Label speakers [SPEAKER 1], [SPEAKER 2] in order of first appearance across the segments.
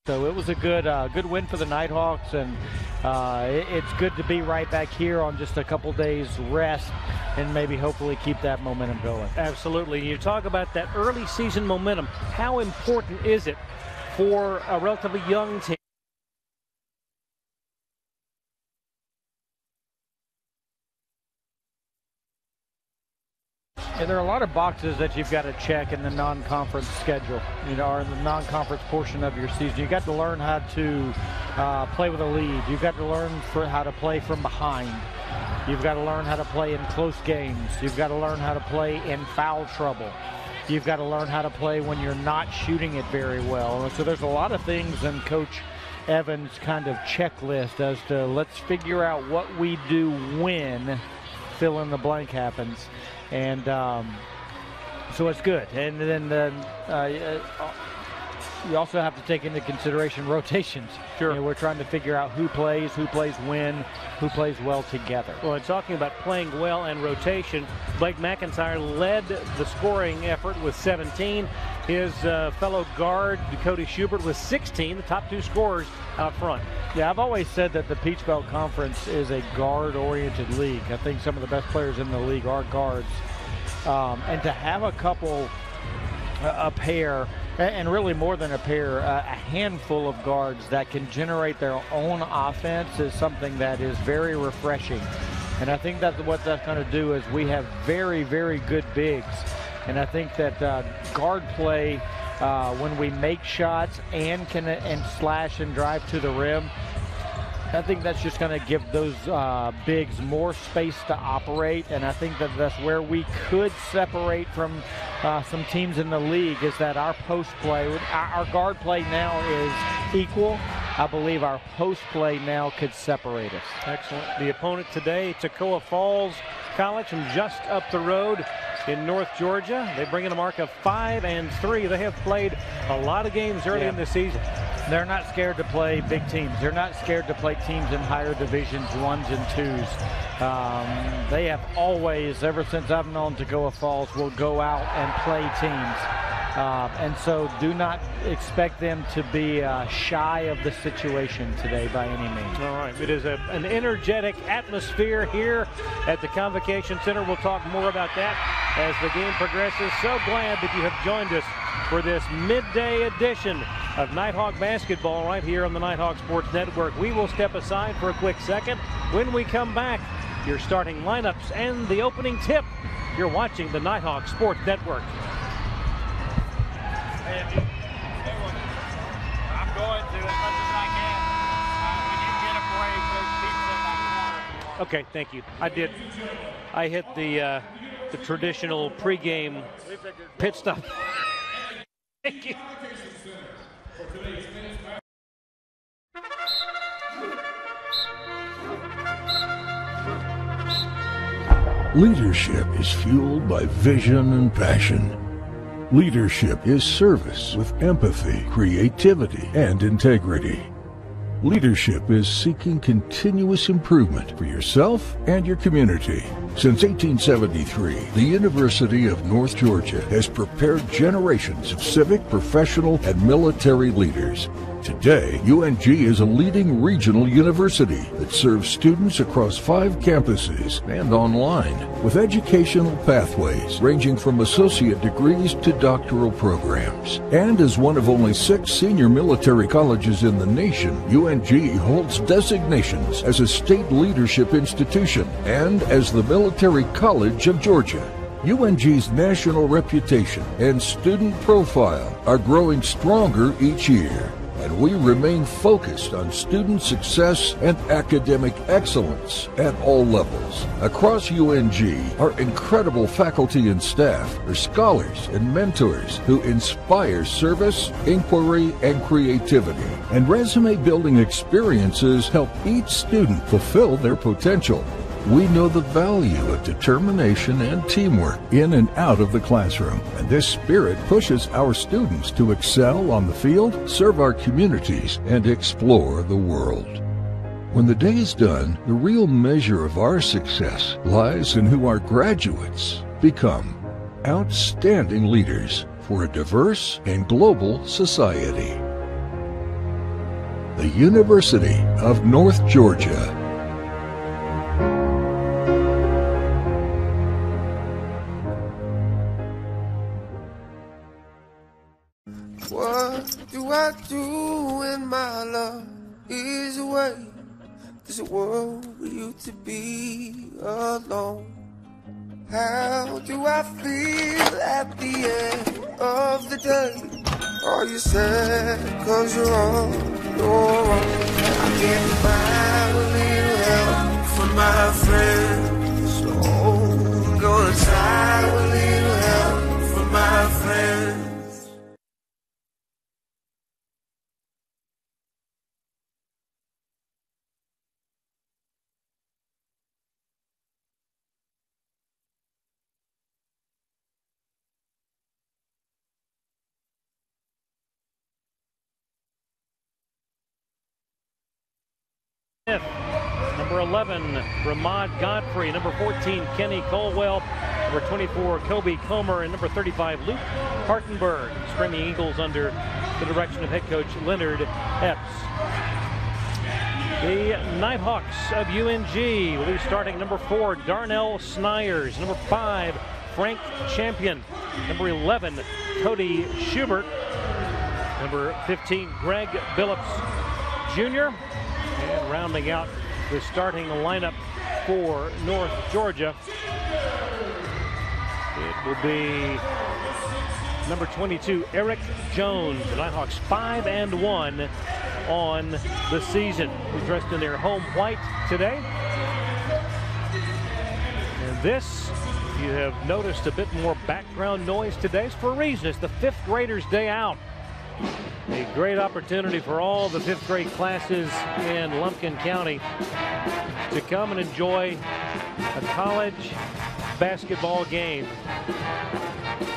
[SPEAKER 1] So it was a good win for the Nighthawks, and it's good to be right back here on just a couple days rest and maybe hopefully keep that momentum going.
[SPEAKER 2] Absolutely. You talk about that early season momentum. How important is it for a relatively young team?
[SPEAKER 1] And there are a lot of boxes that you've got to check in the non-conference schedule, or in the non-conference portion of your season. You got to learn how to play with a lead. You've got to learn how to play from behind. You've got to learn how to play in close games. You've got to learn how to play in foul trouble. You've got to learn how to play when you're not shooting it very well. And so there's a lot of things in Coach Evans' kind of checklist as to let's figure out what we do when fill in the blank happens. And so it's good. And then you also have to take into consideration rotations.
[SPEAKER 2] Sure.
[SPEAKER 1] We're trying to figure out who plays when, who plays well together.
[SPEAKER 2] Well, and talking about playing well and rotation, Blake McIntyre led the scoring effort with 17. His fellow guard, Cody Schubert, with 16, the top two scorers out front.
[SPEAKER 1] Yeah, I've always said that the Peach Belt Conference is a guard-oriented league. I think some of the best players in the league are guards. And to have a couple, a pair, and really more than a pair, a handful of guards that can generate their own offense is something that is very refreshing. And I think that what that's going to do is we have very, very good bigs. And I think that guard play, when we make shots and slash and drive to the rim, I think that's just going to give those bigs more space to operate, and I think that that's where we could separate from some teams in the league, is that our post play, our guard play now is equal. I believe our post play now could separate us.
[SPEAKER 2] Excellent. The opponent today, Toccoa Falls College from just up the road in North Georgia. They bring in a mark of 5-3. They have played a lot of games early in the season.
[SPEAKER 1] They're not scared to play big teams. They're not scared to play teams in higher divisions, 1s and 2s. They have always, ever since I've known Toccoa Falls, will go out and play teams. And so do not expect them to be shy of the situation today by any means.
[SPEAKER 2] All right. It is an energetic atmosphere here at the Convocation Center. We'll talk more about that as the game progresses. So glad that you have joined us for this midday edition of Nighthawk basketball right here on the Nighthawk Sports Network. We will step aside for a quick second. When we come back, your starting lineups and the opening tip. You're watching the Nighthawk Sports Network.
[SPEAKER 3] I'm going to as much as I can. When you get a break, there's pizza in that corner.
[SPEAKER 2] Okay, thank you. I did. I hit the traditional pregame pit stop. Thank you.
[SPEAKER 4] Leadership is fueled by vision and passion. Leadership is service with empathy, creativity, and integrity. Leadership is seeking continuous improvement for yourself and your community. Since 1873, the University of North Georgia has prepared generations of civic, professional, and military leaders. Today, UNG is a leading regional university that serves students across 5 campuses and online, with educational pathways ranging from associate degrees to doctoral programs. And as one of only 6 senior military colleges in the nation, UNG holds designations as a state leadership institution and as the Military College of Georgia. UNG's national reputation and student profile are growing stronger each year, and we remain focused on student success and academic excellence at all levels. Across UNG, our incredible faculty and staff are scholars and mentors who inspire service, inquiry, and creativity. And resume-building experiences help each student fulfill their potential. We know the value of determination and teamwork in and out of the classroom, and this spirit pushes our students to excel on the field, serve our communities, and explore the world. When the day is done, the real measure of our success lies in who our graduates become. Outstanding leaders for a diverse and global society. the University of North Georgia.
[SPEAKER 5] What do I do when my love is away? Does it worry you to be alone? How do I feel at the end of the day? Are you sad cause you're on your own? I can't find a little help from my friends, so I'm gonna try a little help from my friends.
[SPEAKER 2] Number 11, Ramad Godfrey. Number 14, Kenny Colwell. Number 24, Kobe Comer. And number 35, Luke Hartenberg. Screaming Eagles under the direction of head coach Leonard Epps. The Nighthawks of UNG will be starting number 4, Darnell Snyers. Number 5, Frank Champion. Number 11, Cody Schubert. Number 15, Greg Billups Jr. And rounding out the starting lineup for North Georgia, it will be number 22, Eric Jones. The Nighthawks 5-1 on the season. He's dressed in their home white today. And this, if you have noticed a bit more background noise today, is for a reason. It's the 5th graders' day out. A great opportunity for all the 5th grade classes in Lumpkin County to come and enjoy a college basketball game.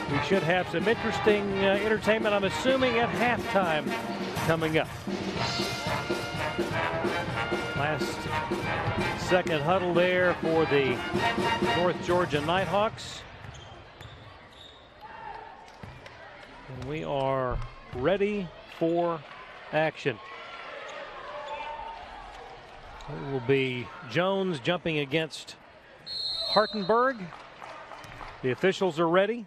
[SPEAKER 2] We should have some interesting entertainment, I'm assuming, at halftime coming up. Last second huddle there for the North Georgia Nighthawks. And we are ready for action. It will be Jones jumping against Hartenberg. The officials are ready.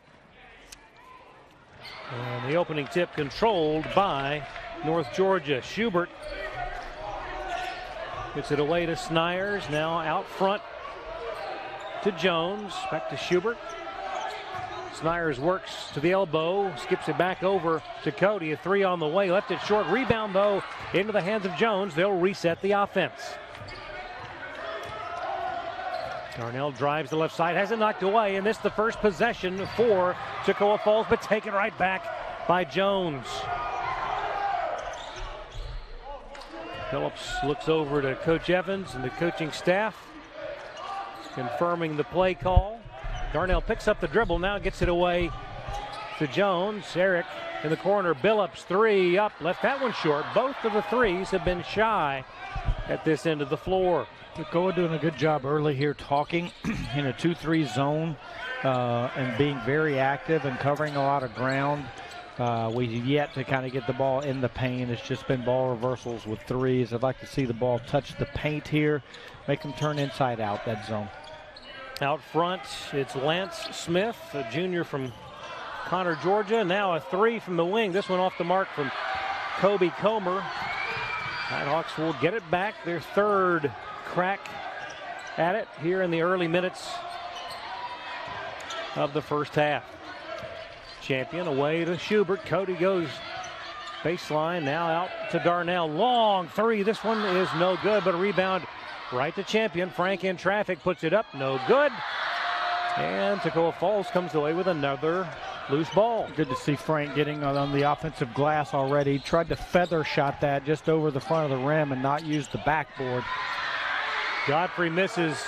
[SPEAKER 2] And the opening tip controlled by North Georgia. Schubert gets it away to Snyers. Now out front to Jones. Back to Schubert. Snyers works to the elbow, skips it back over to Cody. A 3 on the way, left it short. Rebound, though, into the hands of Jones. They'll reset the offense. Darnell drives the left side, has it knocked away, and this is the first possession for Toccoa Falls, but taken right back by Jones. Phillips looks over to Coach Evans and the coaching staff, confirming the play call. Darnell picks up the dribble, now gets it away to Jones. Eric in the corner, Billups 3 up, left that one short. Both of the threes have been shy at this end of the floor.
[SPEAKER 1] Toccoa doing a good job early here, talking in a 2-3 zone and being very active and covering a lot of ground. We've yet to kind of get the ball in the paint. It's just been ball reversals with threes. I'd like to see the ball touch the paint here, make them turn inside out that zone.
[SPEAKER 2] Out front, it's Lance Smith, a junior from Conner, Georgia. Now a 3 from the wing. This one off the mark from Kobe Comer. Nighthawks will get it back. Their 3rd crack at it here in the early minutes of the first half. Champion away to Schubert. Cody goes baseline. Now out to Darnell. Long 3. This one is no good, but a rebound right to Champion. Frank in traffic, puts it up, no good. And Toccoa Falls comes away with another loose ball.
[SPEAKER 1] Good to see Frank getting on the offensive glass already. Tried to feather shot that just over the front of the rim and not use the backboard.
[SPEAKER 2] Godfrey misses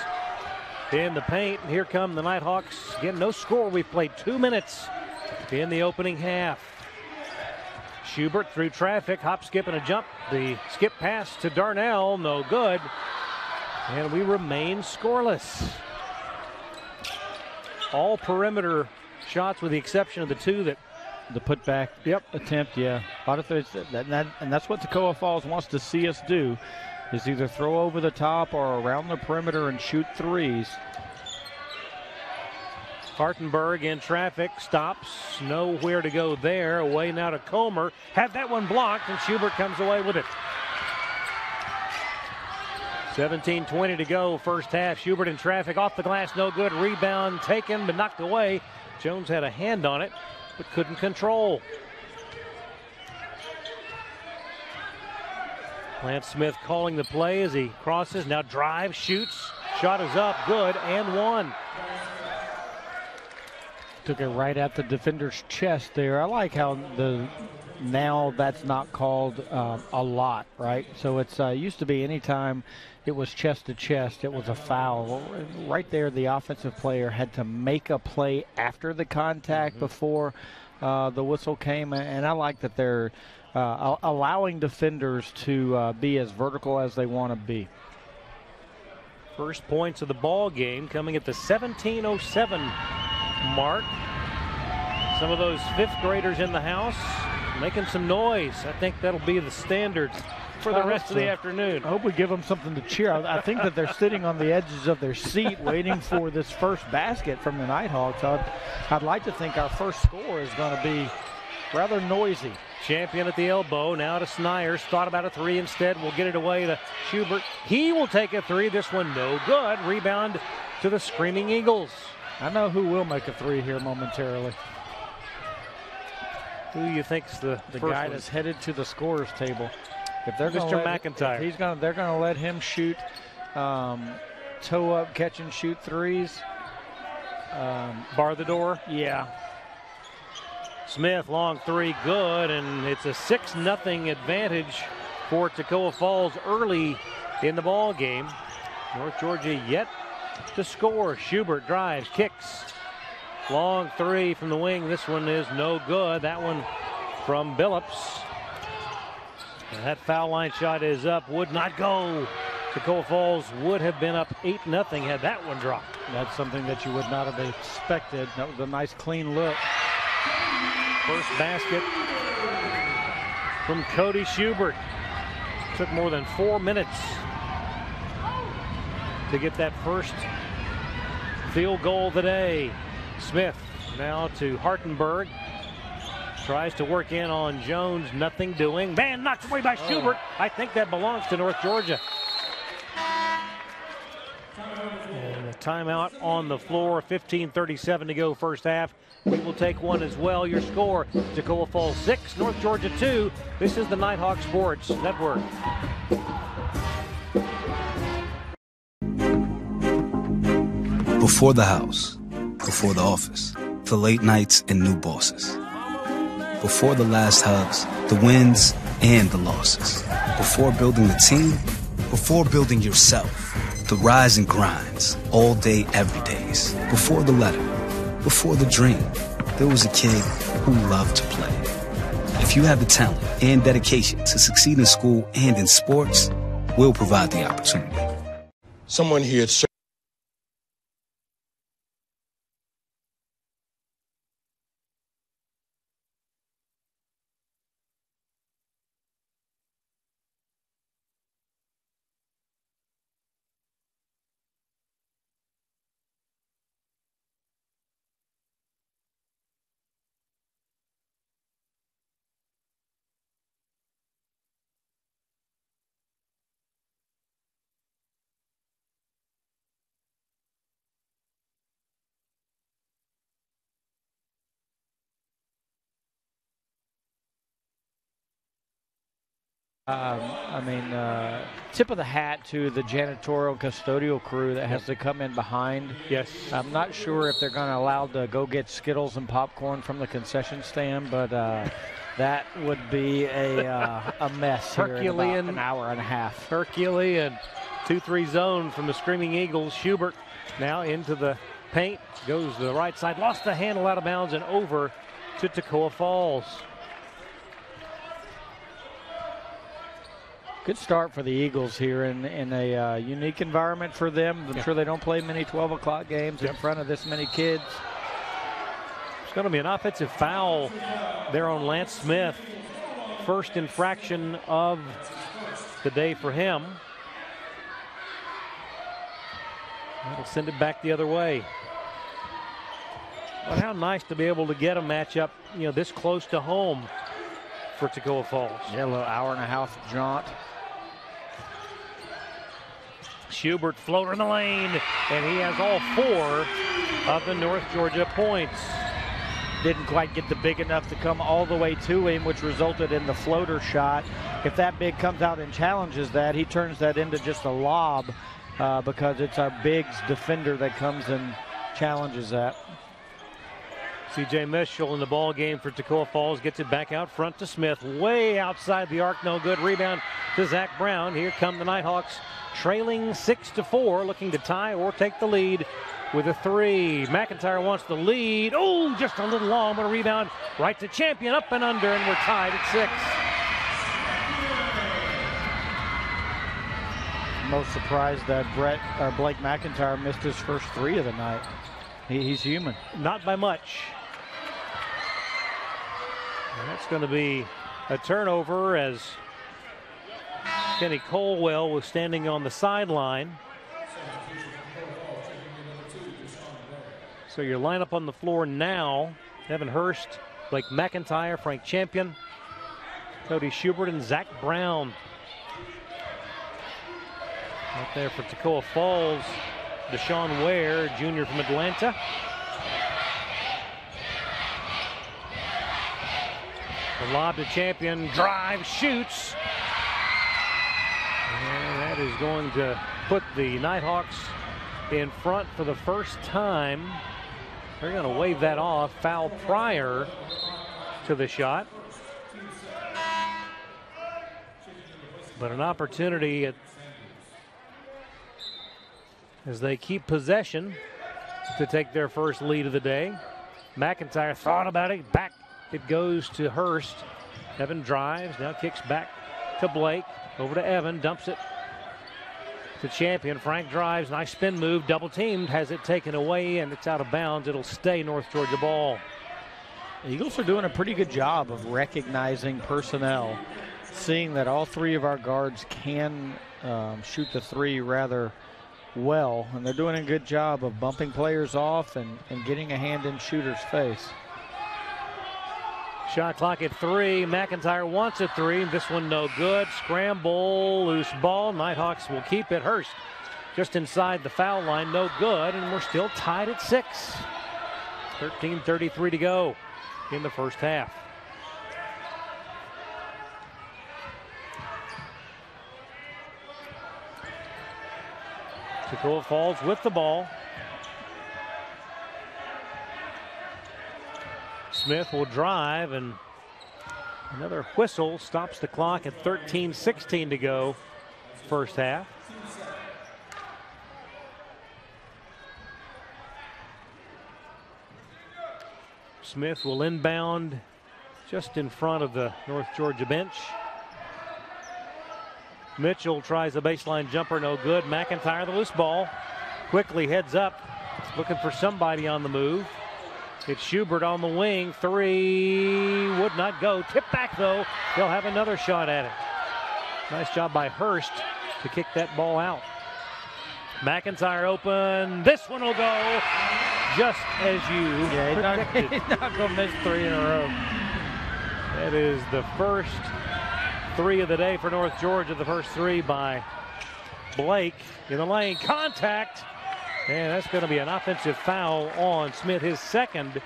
[SPEAKER 2] in the paint. Here come the Nighthawks. Again, no score. We've played 2 minutes in the opening half. Schubert through traffic, hop, skip, and a jump. The skip pass to Darnell, no good. And we remain scoreless. All perimeter shots with the exception of the 2 that
[SPEAKER 1] The putback attempt, yeah. A lot of things, and that's what Toccoa Falls wants to see us do, is either throw over the top or around the perimeter and shoot threes.
[SPEAKER 2] Hartenberg in traffic, stops, nowhere to go there. Away now to Comer. Had that one blocked, and Schubert comes away with it. 17:20 to go, first half. Schubert in traffic, off the glass, no good. Rebound taken, but knocked away. Jones had a hand on it, but couldn't control. Lance Smith calling the play as he crosses, now drives, shoots. Shot is up, good, and one.
[SPEAKER 1] Took it right at the defender's chest there. I like how now that's not called a lot, right? So it's used to be anytime it was chest to chest, it was a foul. Right there, the offensive player had to make a play after the contact before the whistle came, and I like that they're allowing defenders to be as vertical as they want to be.
[SPEAKER 2] First points of the ball game coming at the 17:07 mark. Some of those fifth graders in the house making some noise. I think that'll be the standard for the rest of the afternoon.
[SPEAKER 1] I hope we give them something to cheer. I think that they're sitting on the edges of their seat waiting for this first basket from the Nighthawks. I'd like to think our first score is going to be rather noisy.
[SPEAKER 2] Champion at the elbow, now to Snyers. Thought about a three instead. We'll get it away to Schubert. He will take a three. This one no good. Rebound to the Screaming Eagles.
[SPEAKER 1] I know who will make a three here momentarily.
[SPEAKER 2] Who do you think's the
[SPEAKER 1] guy that's headed to the scorer's table? If they're
[SPEAKER 2] Mr. McIntyre.
[SPEAKER 1] They're going to let him shoot toe up, catch and shoot threes.
[SPEAKER 2] Bar the door.
[SPEAKER 1] Yeah.
[SPEAKER 2] Smith, long three, good, and it's a 6-0 advantage for Toccoa Falls early in the ball game. North Georgia yet to score. Schubert drives, kicks. Long three from the wing. This one is no good. That one from Billups. And that foul line shot is up, would not go. Toccoa Falls would have been up 8-0 had that one dropped.
[SPEAKER 1] That's something that you would not have expected. That was a nice clean look.
[SPEAKER 2] First basket from Cody Schubert. Took more than 4 minutes to get that first field goal today. Smith now to Hartenberg. Tries to work in on Jones, nothing doing. Man, knocked away by Schubert. I think that belongs to North Georgia. And a timeout on the floor, 15:37 to go first half. We will take one as well. Your score, Toccoa Falls 6, North Georgia 2. This is the Nighthawk Sports Network.
[SPEAKER 6] Before the house, before the office, the late nights and new bosses. Before the last hugs, the wins and the losses. Before building the team, before building yourself, the rise and grinds, all day, every days. Before the letter, before the dream, there was a kid who loved to play. If you have the talent and dedication to succeed in school and in sports, we'll provide the opportunity.
[SPEAKER 7] Someone here at
[SPEAKER 1] tip of the hat to the janitorial custodial crew that has to come in behind.
[SPEAKER 2] Yes.
[SPEAKER 1] I'm not sure if they're going to allow to go get Skittles and popcorn from the concession stand, but that would be a mess here in about an hour and a half.
[SPEAKER 2] Herculean 2-3 zone from the Screaming Eagles. Schubert now into the paint, goes to the right side, lost the handle out of bounds and over to Toccoa Falls.
[SPEAKER 1] Good start for the Eagles here in a unique environment for them. I'm sure they don't play many 12 o'clock games in front of this many kids.
[SPEAKER 2] It's going to be an offensive foul there on Lance Smith. First infraction of the day for him. That'll send it back the other way. But how nice to be able to get a matchup, this close to home for Toccoa Falls.
[SPEAKER 1] Yeah, a little hour-and-a-half jaunt.
[SPEAKER 2] Schubert floater in the lane, and he has all 4 of the North Georgia points.
[SPEAKER 1] Didn't quite get the big enough to come all the way to him, which resulted in the floater shot. If that big comes out and challenges that, he turns that into just a lob because it's our bigs defender that comes and challenges that.
[SPEAKER 2] C.J. Mitchell in the ball game for Toccoa Falls gets it back out front to Smith. Way outside the arc, no good. Rebound to Zach Brown. Here come the Nighthawks trailing 6-4, looking to tie or take the lead with a 3. McIntyre wants the lead. Oh, just a little long, but a rebound right to Champion, up and under, and we're tied at 6.
[SPEAKER 1] Most surprised that Blake McIntyre missed his first 3 of the night. He's human.
[SPEAKER 2] Not by much. And that's going to be a turnover as Kenny Colwell was standing on the sideline. So your lineup on the floor now: Evan Hurst, Blake McIntyre, Frank Champion, Cody Schubert, and Zach Brown. Out there for Toccoa Falls, Deshaun Ware, junior from Atlanta. The lob to Champion, drive, shoots. And that is going to put the Nighthawks in front for the first time. They're going to wave that off. Foul prior to the shot. But an opportunity as they keep possession to take their first lead of the day. McIntyre thought about it. Back it goes to Hurst. Evan drives, now kicks back to Blake. Over to Evan, dumps it to Champion. Frank drives, nice spin move, double teamed, has it taken away, and it's out of bounds. It'll stay North Georgia ball.
[SPEAKER 1] The Eagles are doing a pretty good job of recognizing personnel, seeing that all 3 of our guards can shoot the 3 rather well, and they're doing a good job of bumping players off and getting a hand in shooter's face.
[SPEAKER 2] Shot clock at 3. McIntyre wants a 3. This one no good. Scramble, loose ball. Nighthawks will keep it. Hurst just inside the foul line, no good, and we're still tied at 6. 13:33 to go in the first half. Toccoa Falls with the ball. Smith will drive, and another whistle stops the clock at 13:16 to go first half. Smith will inbound just in front of the North Georgia bench. Mitchell tries a baseline jumper, no good. McIntyre, the loose ball, quickly heads up, looking for somebody on the move. It's Schubert on the wing, 3, would not go. Tip back though, they'll have another shot at it. Nice job by Hurst to kick that ball out. McIntyre open, this one will go just as you predicted.
[SPEAKER 1] He's not going to miss 3 in a row.
[SPEAKER 2] That is the first 3 of the day for North Georgia. The first 3 by Blake in the lane. Contact, and that's going to be an offensive foul on Smith, his second.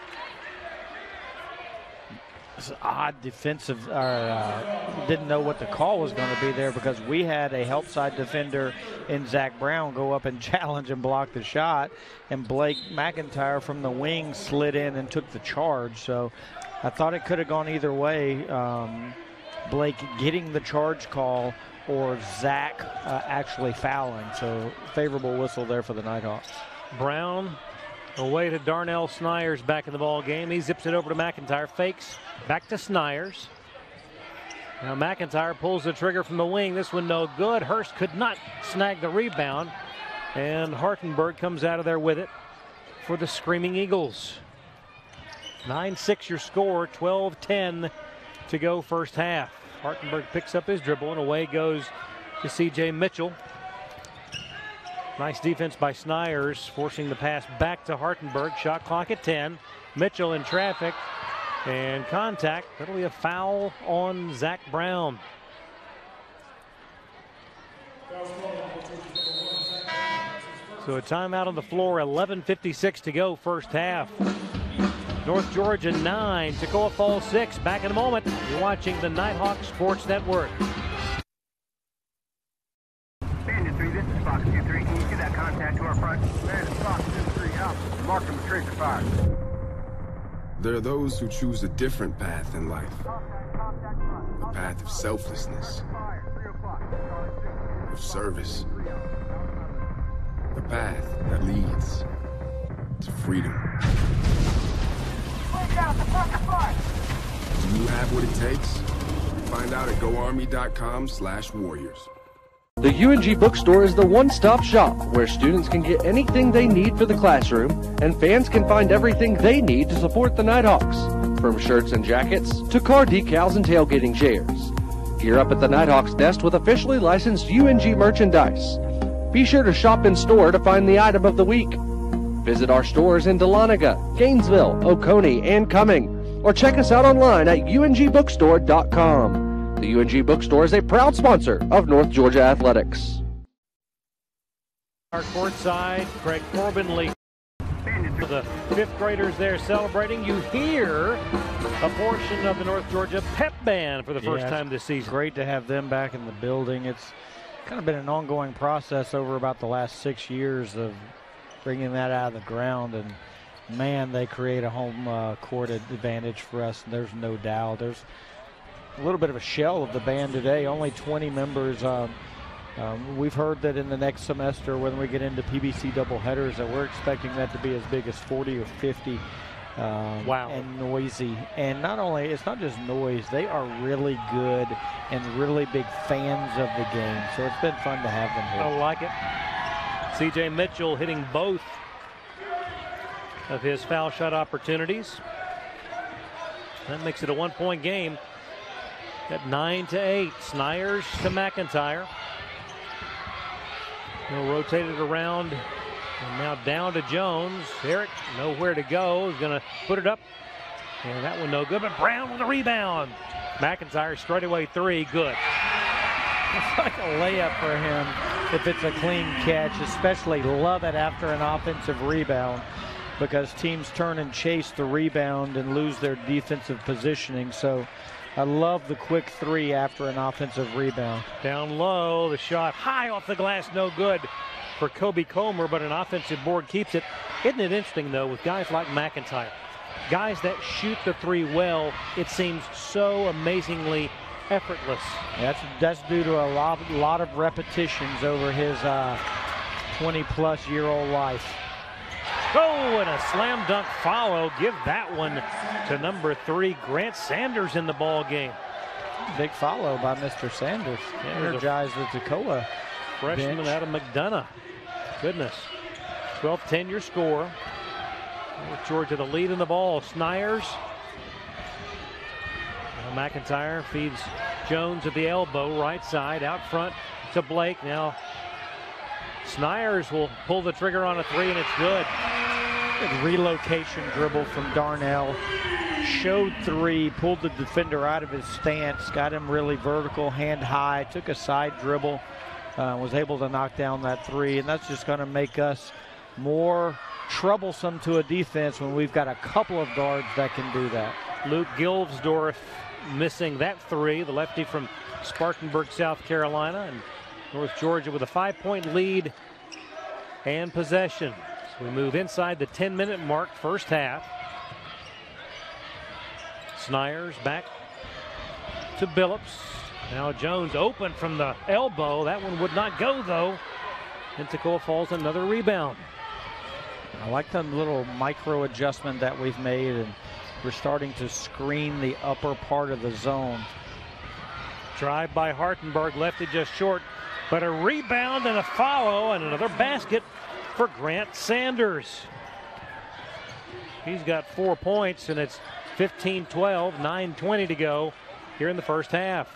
[SPEAKER 1] It's an odd defensive, didn't know what the call was going to be there because we had a help side defender in Zach Brown go up and challenge and block the shot, and Blake McIntyre from the wing slid in and took the charge. So I thought it could have gone either way. Blake getting the charge call or Zach actually fouling. So favorable whistle there for the Nighthawks.
[SPEAKER 2] Brown away to Darnell Snyers back in the ball game. He zips it over to McIntyre, fakes, back to Snyers. Now McIntyre pulls the trigger from the wing. This one no good. Hurst could not snag the rebound, and Hartenberg comes out of there with it for the Screaming Eagles. 9-6 your score, 12-10 to go first half. Hartenberg picks up his dribble and away goes to C.J. Mitchell. Nice defense by Snyers, forcing the pass back to Hartenberg. Shot clock at 10. Mitchell in traffic and contact. That'll be a foul on Zach Brown. So a timeout on the floor, 11:56 to go first half. North Georgia 9, Toccoa Falls 6. Back in a moment. You're watching the Nighthawk Sports Network.
[SPEAKER 8] Bandit 3, this is Fox 2-3. Can you see that contact to our front? Bandit Fox 2-3 out. Mark him, tracer fire.
[SPEAKER 9] There are those who choose a different path in life. A path of selflessness, of service. A path that leads to freedom. Do you have what it takes? Find out at goarmy.com/warriors.
[SPEAKER 10] The UNG Bookstore is the one-stop shop where students can get anything they need for the classroom and fans can find everything they need to support the Nighthawks, from shirts and jackets to car decals and tailgating chairs. Gear up at the Nighthawks desk with officially licensed UNG merchandise. Be sure to shop in store to find the item of the week. Visit our stores in Dahlonega, Gainesville, Oconee, and Cumming, or check us out online at ungbookstore.com. The UNG Bookstore is a proud sponsor of North Georgia Athletics.
[SPEAKER 2] Our courtside, Craig Corbin leads the fifth graders there celebrating. You hear a portion of the North Georgia pep band for the first time this season.
[SPEAKER 1] Great to have them back in the building. It's kind of been an ongoing process over about the last 6 years of bringing that out of the ground, and man, they create a home court advantage for us, and there's no doubt. There's a little bit of a shell of the band today, only 20 members. We've heard that in the next semester when we get into PBC doubleheaders that we're expecting that to be as big as 40 or 50.
[SPEAKER 2] Wow.
[SPEAKER 1] And noisy. And not only, it's not just noise, they are really good and really big fans of the game. So it's been fun to have them here.
[SPEAKER 2] I like it. C.J. Mitchell hitting both of his foul shot opportunities. That makes it a one-point game at 9-8. Snyers to McIntyre. He'll rotate it around. And now down to Jones. Eric, nowhere to go. He's going to put it up. And that one no good, but Brown with the rebound. McIntyre straightaway three, good.
[SPEAKER 1] It's like a layup for him if it's a clean catch, especially love it after an offensive rebound because teams turn and chase the rebound and lose their defensive positioning. So I love the quick three after an offensive rebound.
[SPEAKER 2] Down low, the shot high off the glass, no good for Kobe Comer, but an offensive board keeps it. Isn't it interesting, though, with guys like McIntyre, guys that shoot the three well, it seems so amazingly effortless.
[SPEAKER 1] That's due to a lot of repetitions over his 20-plus-year-old life.
[SPEAKER 2] Oh, and a slam dunk follow. Give that one to number 3, Grant Sanders, in the ball game.
[SPEAKER 1] Big follow by Mr. Sanders. Energized the Toccoa
[SPEAKER 2] freshman
[SPEAKER 1] bench.
[SPEAKER 2] out of McDonough. Goodness. 12-10 your score. North Georgia the lead in the ball. Snyers. Now McIntyre feeds Jones at the elbow, right side, out front to Blake. Now Snyers will pull the trigger on a three, and it's good.
[SPEAKER 1] Good relocation dribble from Darnell. Showed three, pulled the defender out of his stance, got him really vertical, hand high, took a side dribble, was able to knock down that three, and that's just going to make us more troublesome to a defense when we've got a couple of guards that can do that.
[SPEAKER 2] Luke Gilvesdorf missing that three, the lefty from Spartanburg, South Carolina, and North Georgia with a 5-point lead and possession. So we move inside the 10-minute mark, first half. Snyers back to Billups. Now Jones open from the elbow. That one would not go, though. And Toccoa Falls another rebound.
[SPEAKER 1] I like the little micro adjustment that we've made, and we're starting to screen the upper part of the zone.
[SPEAKER 2] Drive by Hartenberg, left it just short, but a rebound and a follow and another basket for Grant Sanders. He's got 4 points, and it's 15-12, 9:20 to go here in the first half.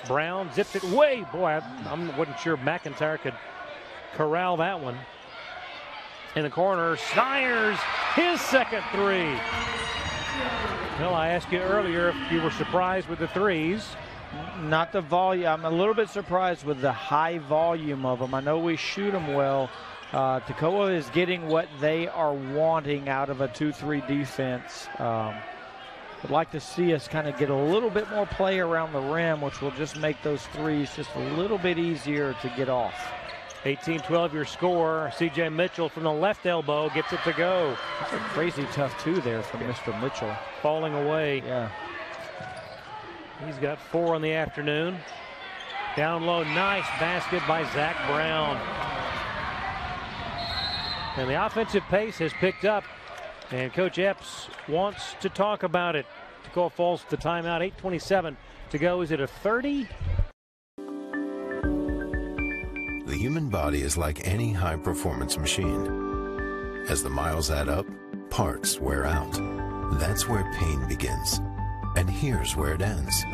[SPEAKER 2] Brown zips it away. Boy, I wasn't sure McIntyre could corral that one. In the corner, Snyers, his second three. Well, I asked you earlier if you were surprised with the threes.
[SPEAKER 1] Not the volume. I'm a little bit surprised with the high volume of them. I know we shoot them well. Toccoa is getting what they are wanting out of a 2-3 defense. Would like to see us kind of get a little bit more play around the rim, which will just make those threes just a little bit easier to get off.
[SPEAKER 2] 18-12 your score. C.J. Mitchell from the left elbow gets it to go.
[SPEAKER 1] That's a crazy tough two there from Mr. Mitchell.
[SPEAKER 2] Falling away.
[SPEAKER 1] Yeah.
[SPEAKER 2] He's got 4 on the afternoon. Down low, nice basket by Zach Brown. And the offensive pace has picked up, and Coach Epps wants to talk about it. Toccoa falls to timeout, 8:27 to go. Is it a 30?
[SPEAKER 11] The human body is like any high-performance machine. As the miles add up, parts wear out. That's where pain begins. And here's where it ends.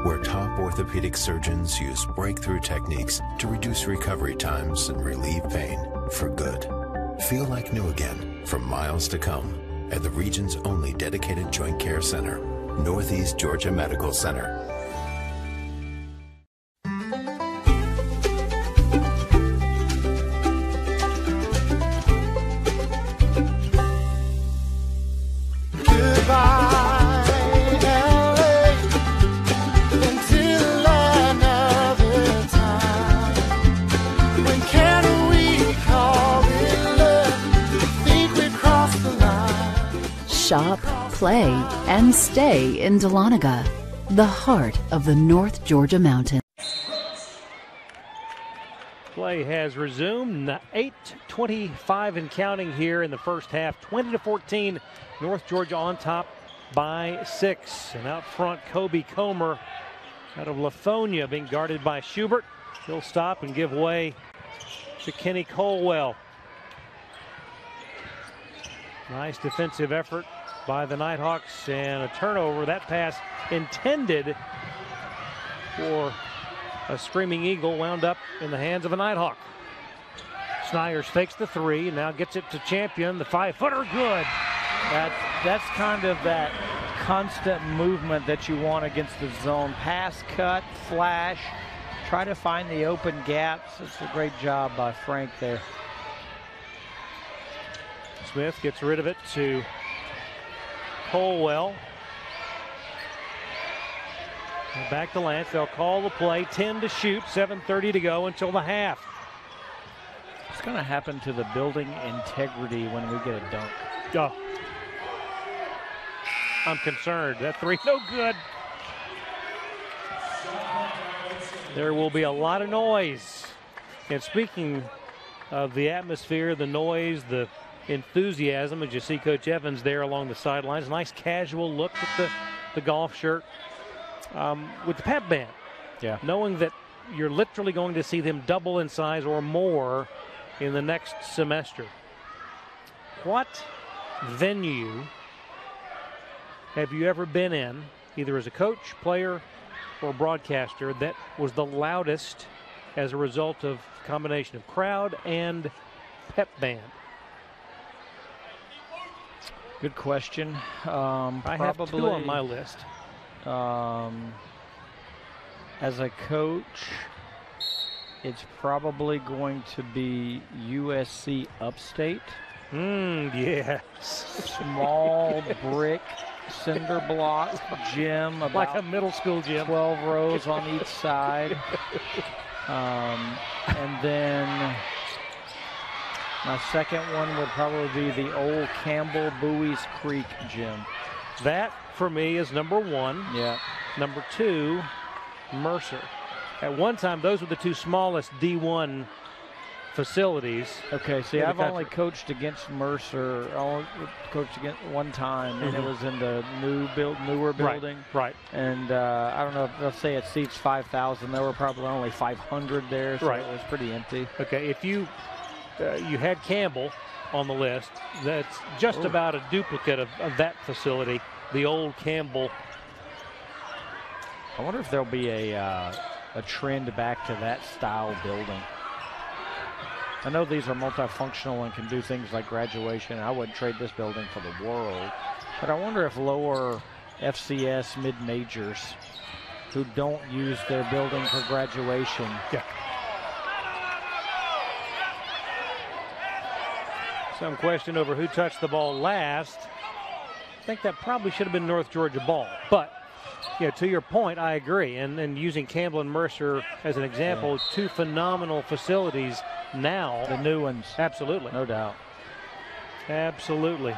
[SPEAKER 11] Where top orthopedic surgeons use breakthrough techniques to reduce recovery times and relieve pain for good. Feel like new again for miles to come at the region's only dedicated joint care center, Northeast Georgia Medical Center.
[SPEAKER 12] Shop, play, and stay in Dahlonega, the heart of the North Georgia Mountains.
[SPEAKER 2] Play has resumed. 8:25 and counting here in the first half. 20-14, North Georgia on top by 6. And out front, Kobe Comer out of Lafonia being guarded by Schubert. He'll stop and give way to Kenny Colwell. Nice defensive effort by the Nighthawks, and a turnover. That pass intended for a Screaming Eagle wound up in the hands of a Nighthawk. Snyers fakes the three and now gets it to Champion. The 5-footer, good.
[SPEAKER 1] That's kind of that constant movement that you want against the zone. Pass, cut, flash, try to find the open gaps. It's a great job by Frank there.
[SPEAKER 2] Smith gets rid of it to Colwell. And back to Lance. They'll call the play. 10 to shoot. 7:30 to go until the half.
[SPEAKER 1] What's going to happen to the building integrity when we get a dunk?
[SPEAKER 2] Oh. I'm concerned. That three, no good. There will be a lot of noise. And speaking of the atmosphere, the noise, the enthusiasm, as you see Coach Evans there along the sidelines. Nice casual look at the golf shirt with the pep band.
[SPEAKER 1] Yeah.
[SPEAKER 2] Knowing that you're literally going to see them double in size or more in the next semester. What venue have you ever been in, either as a coach, player, or broadcaster, that was the loudest as a result of a combination of crowd and pep band?
[SPEAKER 1] Good question.
[SPEAKER 2] I have 2 on my list.
[SPEAKER 1] As a coach, it's probably going to be USC Upstate.
[SPEAKER 2] Yes.
[SPEAKER 1] Small brick cinder block gym, about
[SPEAKER 2] like a middle school gym.
[SPEAKER 1] 12 rows on each side. And then my second one would probably be the old Campbell Bowie's Creek gym.
[SPEAKER 2] That, for me, is number 1.
[SPEAKER 1] Yeah.
[SPEAKER 2] Number 2, Mercer. At one time, those were the 2 smallest D1 facilities.
[SPEAKER 1] Okay, see, I've only coached against Mercer. I only coached against one time, and it was in the newer building.
[SPEAKER 2] Right.
[SPEAKER 1] And I don't know if they'll say it seats 5,000. There were probably only 500 there, so it was pretty empty.
[SPEAKER 2] Okay, if you had Campbell on the list. That's just about a duplicate of that facility, the old Campbell.
[SPEAKER 1] I wonder if there'll be a trend back to that style building. I know these are multifunctional and can do things like graduation. I wouldn't trade this building for the world. But I wonder if lower FCS mid-majors who don't use their building for graduation.
[SPEAKER 2] Yeah. Some question over who touched the ball last. I think that probably should have been North Georgia ball. But, yeah, to your point, I agree. And using Campbell and Mercer as an example, two phenomenal facilities now.
[SPEAKER 1] The new ones.
[SPEAKER 2] Absolutely.
[SPEAKER 1] No doubt.
[SPEAKER 2] Absolutely.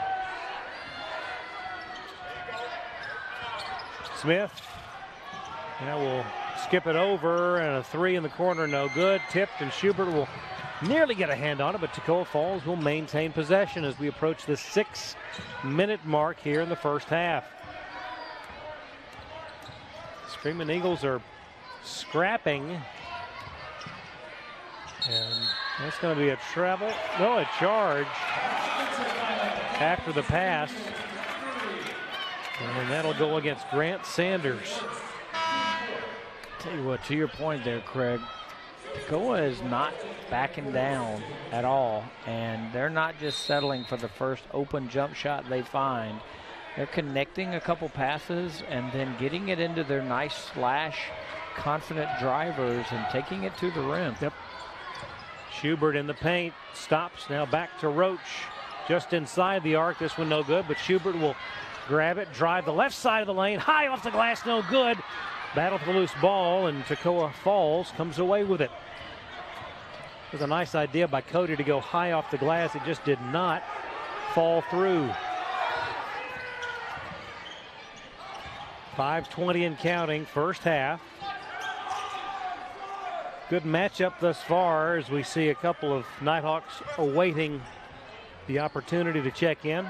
[SPEAKER 2] Smith. Now we'll skip it over, and a three in the corner, no good. Tipped, and Schubert will nearly get a hand on it, but Toccoa Falls will maintain possession as we approach the 6-minute mark here in the first half. Screaming Eagles are scrapping. And that's going to be a travel. No, a charge after the pass. And that'll go against Grant Sanders.
[SPEAKER 1] Tell you what, to your point there, Craig, Toccoa is not backing down at all, and they're not just settling for the first open jump shot they find. They're connecting a couple passes and then getting it into their nice slash, confident drivers and taking it to the rim.
[SPEAKER 2] Yep. Schubert in the paint, stops, now back to Roach. Just inside the arc, this one no good, but Schubert will grab it, drive the left side of the lane, high off the glass, no good. Battle for the loose ball, and Toccoa Falls comes away with it. It was a nice idea by Cody to go high off the glass. It just did not fall through. 5:20 and counting, first half. Good matchup thus far as we see a couple of Nighthawks awaiting the opportunity to check in.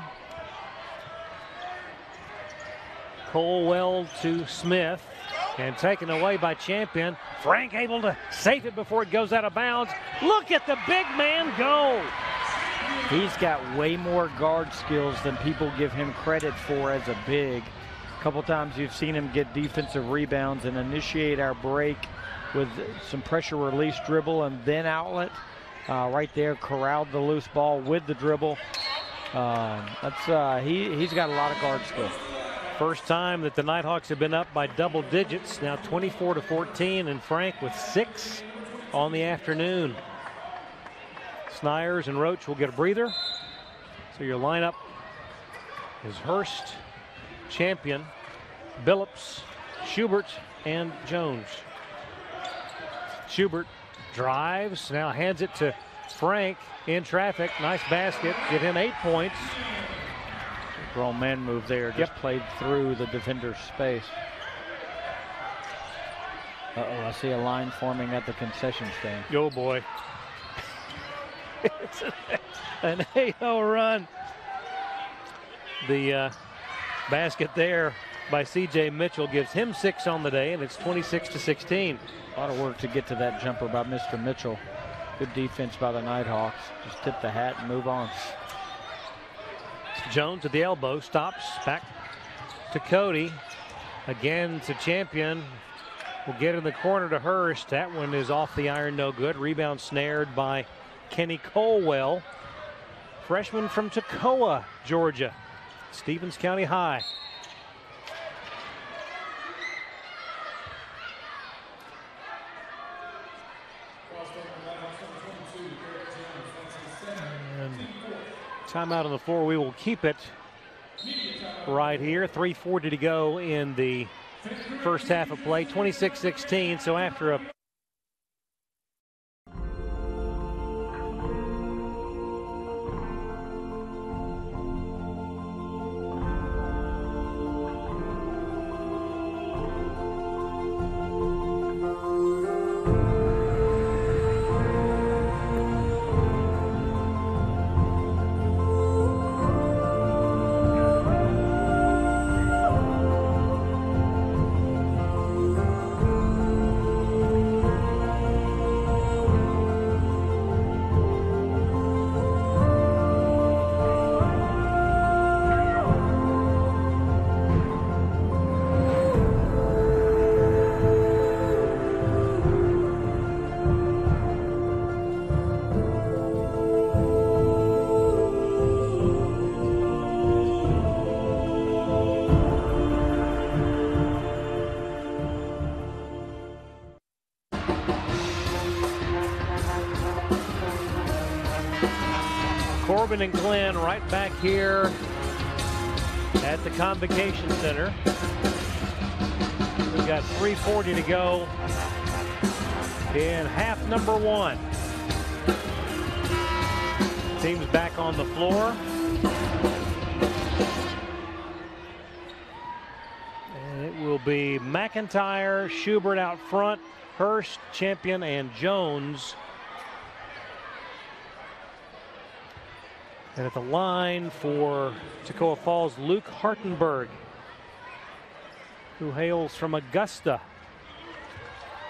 [SPEAKER 2] Colwell to Smith, and taken away by Champion. Frank able to save it before it goes out of bounds. Look at the big man go.
[SPEAKER 1] He's got way more guard skills than people give him credit for as a big. A couple times you've seen him get defensive rebounds and initiate our break with some pressure release dribble and then outlet. Right there, corralled the loose ball with the dribble. He's got a lot of guard skill.
[SPEAKER 2] First time that the Nighthawks have been up by double digits, now 24-14, and Frank with 6 on the afternoon. Snyers and Roach will get a breather. So your lineup is Hurst, Champion, Billups, Schubert, and Jones. Schubert drives, now hands it to Frank in traffic. Nice basket, give him 8 points.
[SPEAKER 1] Grown man move there, just played through the defender's space. I see a line forming at the concession stand.
[SPEAKER 2] Oh boy. It's an 8-0 run. The basket there by C.J. Mitchell gives him 6 on the day, and it's 26-16.
[SPEAKER 1] A lot of work to get to that jumper by Mr. Mitchell. Good defense by the Nighthawks. Just tip the hat and move on.
[SPEAKER 2] Jones at the elbow, stops, back to Cody. Again to Champion. Will get in the corner to Hurst. That one is off the iron, no good. Rebound snared by Kenny Colwell. Freshman from Toccoa, Georgia. Stevens County High. Timeout on the floor. We will keep it right here. 3:40 to go in the first half of play. 26-16. So after a Corbin and Glenn right back here at the Convocation Center. We've got 3:40 to go in half number 1. Teams back on the floor. And it will be McIntyre, Schubert out front, Hurst, Champion, and Jones. And at the line for Toccoa Falls, Luke Hartenberg, who hails from Augusta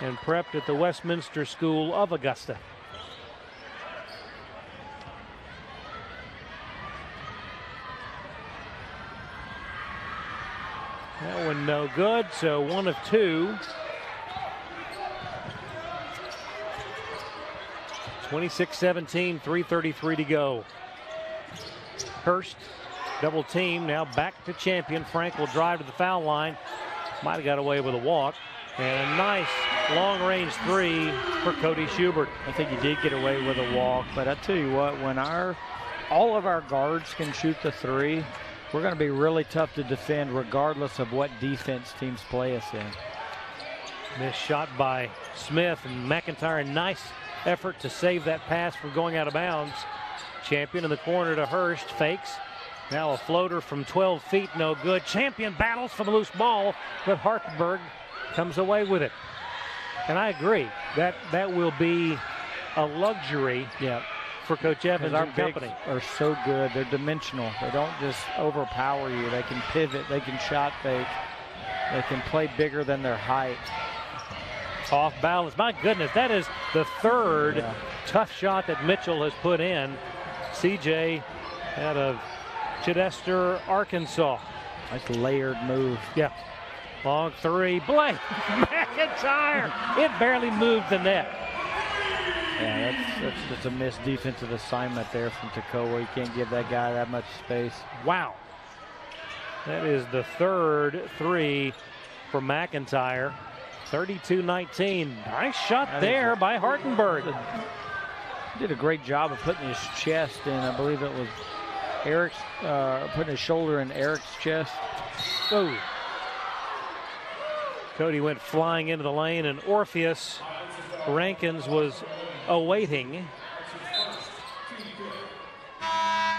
[SPEAKER 2] and prepped at the Westminster School of Augusta. That one no good, so 1 of 2. 26-17, 3:33 to go. Hurst, double team, now back to Champion. Frank will drive to the foul line. Might have got away with a walk. And a nice long-range 3 for Cody Schubert.
[SPEAKER 1] I think he did get away with a walk, but I tell you what, when all of our guards can shoot the 3, we're going to be really tough to defend regardless of what defense teams play us in.
[SPEAKER 2] Missed shot by Smith, and McIntyre, a nice effort to save that pass from going out of bounds. Champion in the corner to Hurst, fakes. Now a floater from 12 feet, no good. Champion battles for the loose ball, but Hartenberg comes away with it. And I agree, that will be a luxury for Coach Evans and company.
[SPEAKER 1] Are so good. They're dimensional. They don't just overpower you. They can pivot. They can shot fake. They can play bigger than their height.
[SPEAKER 2] Off balance. My goodness, that is the 3rd tough shot that Mitchell has put in. CJ out of Chidester, Arkansas.
[SPEAKER 1] Nice layered move.
[SPEAKER 2] Yeah. Long 3. Blake McIntyre. It barely moved the net.
[SPEAKER 1] Yeah, that's a missed defensive assignment there from Toccoa. You can't give that guy that much space.
[SPEAKER 2] Wow. That is the 3rd 3 for McIntyre. 32-19. Nice shot there by Hartenberg.
[SPEAKER 1] Did a great job of putting his chest in. I believe it was Eric's, putting his shoulder in Eric's chest.
[SPEAKER 2] Oh. Cody went flying into the lane, and Orpheus Rankins was awaiting.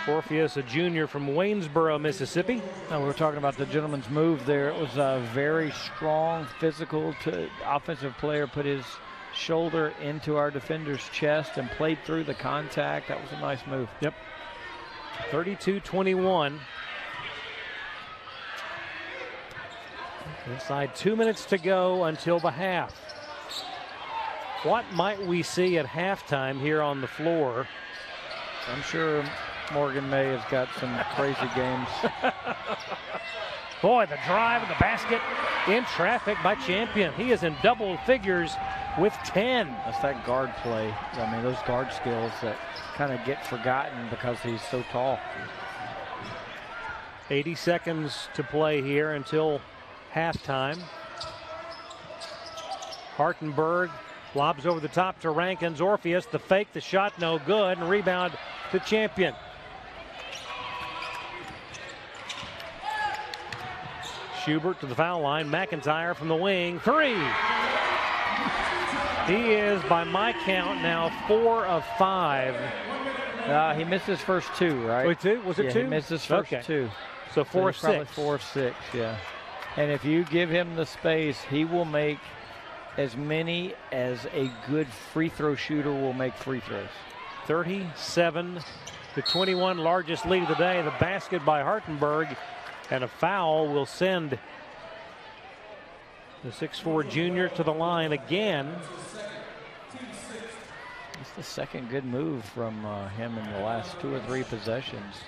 [SPEAKER 2] Orpheus, a junior from Waynesboro, Mississippi.
[SPEAKER 1] Now, we were talking about the gentleman's move there. It was a very strong, physical offensive player, put his shoulder into our defender's chest and played through the contact. That was a nice move.
[SPEAKER 2] Yep. 32-21. Inside 2 minutes to go until the half. What might we see at halftime here on the floor?
[SPEAKER 1] I'm sure Morgan May has got some crazy games.
[SPEAKER 2] Boy, the drive of the basket in traffic by Champion. He is in double figures with 10.
[SPEAKER 1] That's that guard play. I mean, those guard skills that kind of get forgotten because he's so tall.
[SPEAKER 2] 80 seconds to play here until halftime. Hartenberg lobs over the top to Rankins. Orpheus, the fake, the shot no good, and rebound to Champion. Schubert to the foul line. McIntyre from the wing. 3. He is, by my count, now 4 of 5.
[SPEAKER 1] He missed his first 2, right?
[SPEAKER 2] Wait, 2? Was it 2?
[SPEAKER 1] He missed his first 2.
[SPEAKER 2] So 4 of 6.
[SPEAKER 1] 4 of 6, yeah. And if you give him the space, he will make as many as a good free throw shooter will make free throws.
[SPEAKER 2] 37-21, largest lead of the day. The basket by Hartenberg, and a foul will send the 6'4" junior to the line again.
[SPEAKER 1] It's the second good move from him in the last 2 or 3 possessions.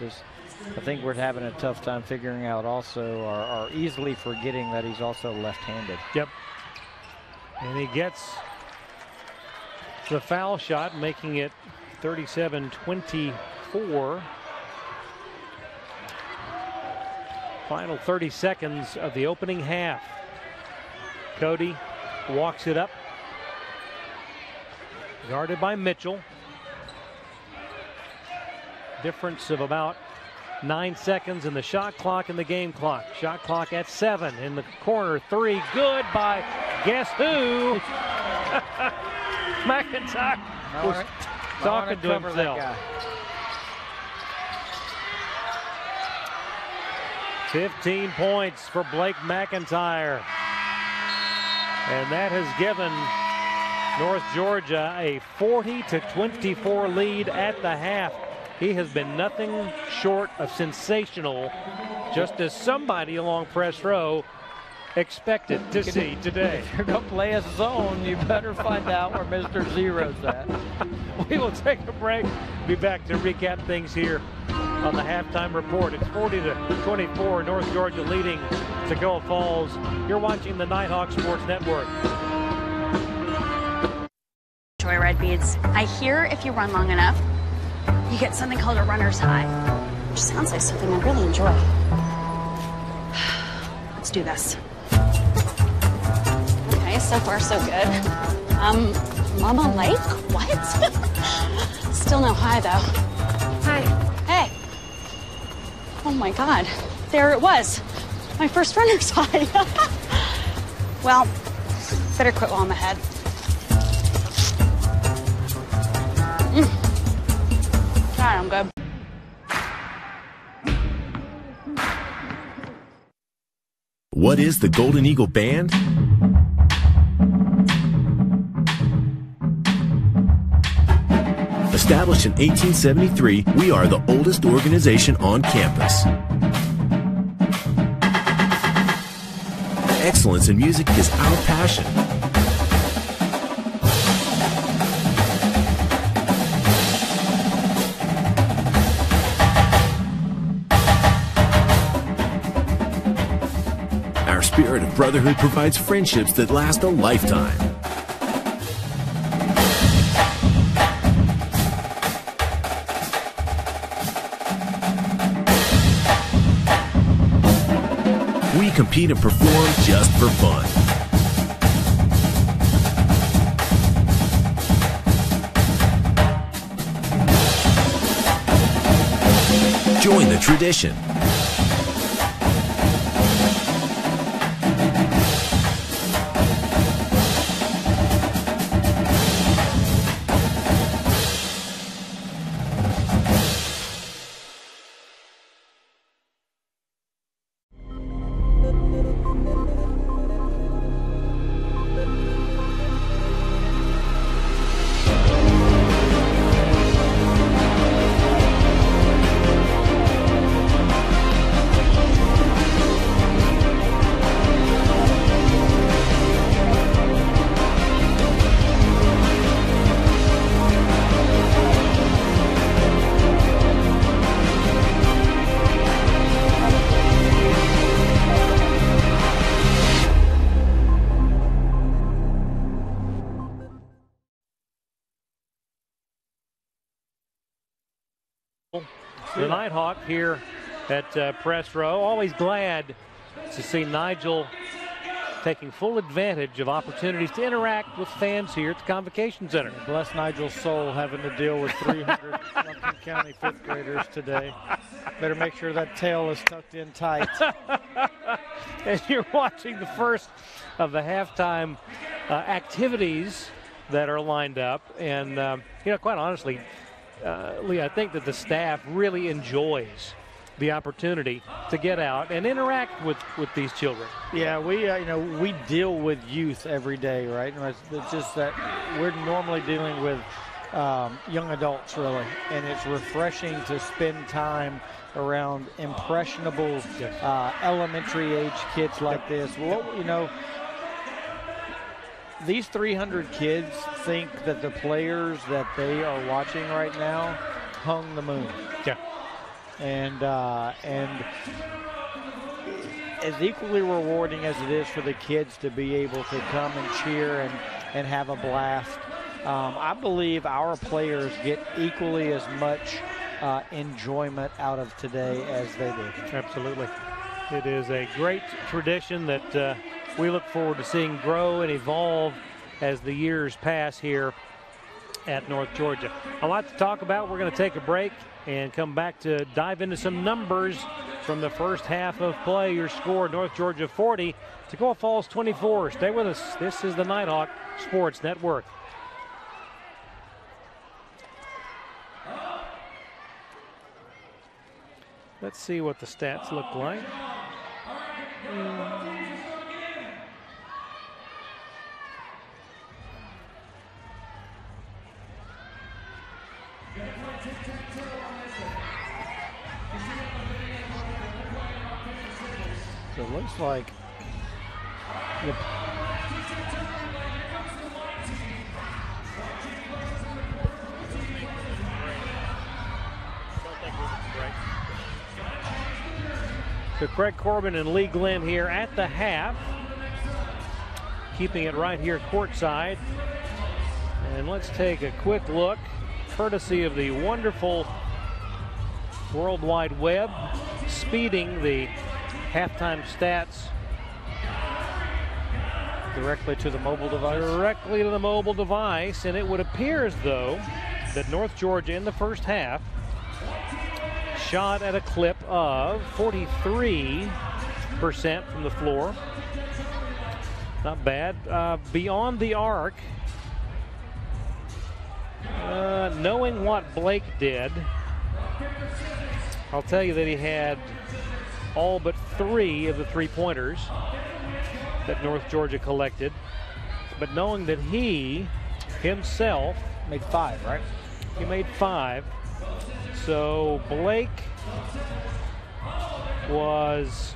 [SPEAKER 1] I think we're having a tough time figuring out also, or easily forgetting that he's also left-handed.
[SPEAKER 2] Yep. And he gets the foul shot, making it 37-24. Final 30 seconds of the opening half. Cody walks it up. Guarded by Mitchell. difference of about 9 seconds in the shot clock and the game clock. Shot clock at 7 in the corner. 3 good by guess who? McIntyre was talking to himself. 15 points for Blake McIntyre. And that has given North Georgia a 40-24 lead at the half. He has been nothing short of sensational, just as somebody along press row expected to see today.
[SPEAKER 1] If you're going to play a zone, you better find out where Mr. Zero's at.
[SPEAKER 2] We will take a break. Be back to recap things here on the halftime report. It's 40-24, North Georgia leading Toccoa Falls. You're watching the Nighthawk Sports Network.
[SPEAKER 13] Joyride beads. I hear if you run long enough, you get something called a runner's high, which sounds like something I really enjoy. Let's do this. Okay, so far so good. Mama Lake? What? Still no high though. Hi. Hey. Oh my God, there it was. My first runner's high. Well, better quit while I'm ahead. All right, I'm good.
[SPEAKER 14] What is the Golden Eagle Band? Established in 1873, we are the oldest organization on campus. Excellence in music is our passion. Our spirit of brotherhood provides friendships that last a lifetime. We compete and perform just for fun. Join the tradition.
[SPEAKER 2] The Nighthawk here at press row. Always glad to see Nigel taking full advantage of opportunities to interact with fans here at the Convocation Center.
[SPEAKER 1] Bless Nigel's soul having to deal with 300 Lumpkin County fifth graders today. Better make sure that tail is tucked in tight.
[SPEAKER 2] And you're watching the first of the halftime activities that are lined up. And, quite honestly, Lee, I think that the staff really enjoys the opportunity to get out and interact with these children.
[SPEAKER 1] Yeah, we deal with youth every day, right? And it's just that we're normally dealing with young adults, really, and it's refreshing to spend time around impressionable elementary age kids like this. Well, these 300 kids think that the players that they are watching right now hung the moon.
[SPEAKER 2] Yeah.
[SPEAKER 1] And as equally rewarding as it is for the kids to be able to come and cheer and have a blast, I believe our players get equally as much enjoyment out of today as they do.
[SPEAKER 2] Absolutely. It is a great tradition that we look forward to seeing grow and evolve as the years pass here at North Georgia. A lot to talk about. We're going to take a break and come back to dive into some numbers from the first half of play. Your score, North Georgia 40, Toccoa Falls 24. Stay with us. This is the Nighthawk Sports Network. Let's see what the stats look like.
[SPEAKER 1] So it looks like the
[SPEAKER 2] So Craig Corbin and Lee Glenn here at the half, keeping it right here courtside. And let's take a quick look, courtesy of the wonderful World Wide Web, speeding the halftime stats
[SPEAKER 1] directly to the mobile device.
[SPEAKER 2] Directly to the mobile device, and it would appear as though that North Georgia in the first half shot at a clip of 43% from the floor. Not bad. Beyond the arc, knowing what Blake did, I'll tell you that he had all but 3 of the 3-pointers that North Georgia collected. But knowing that he himself
[SPEAKER 1] made 5, right?
[SPEAKER 2] He made 5. So Blake was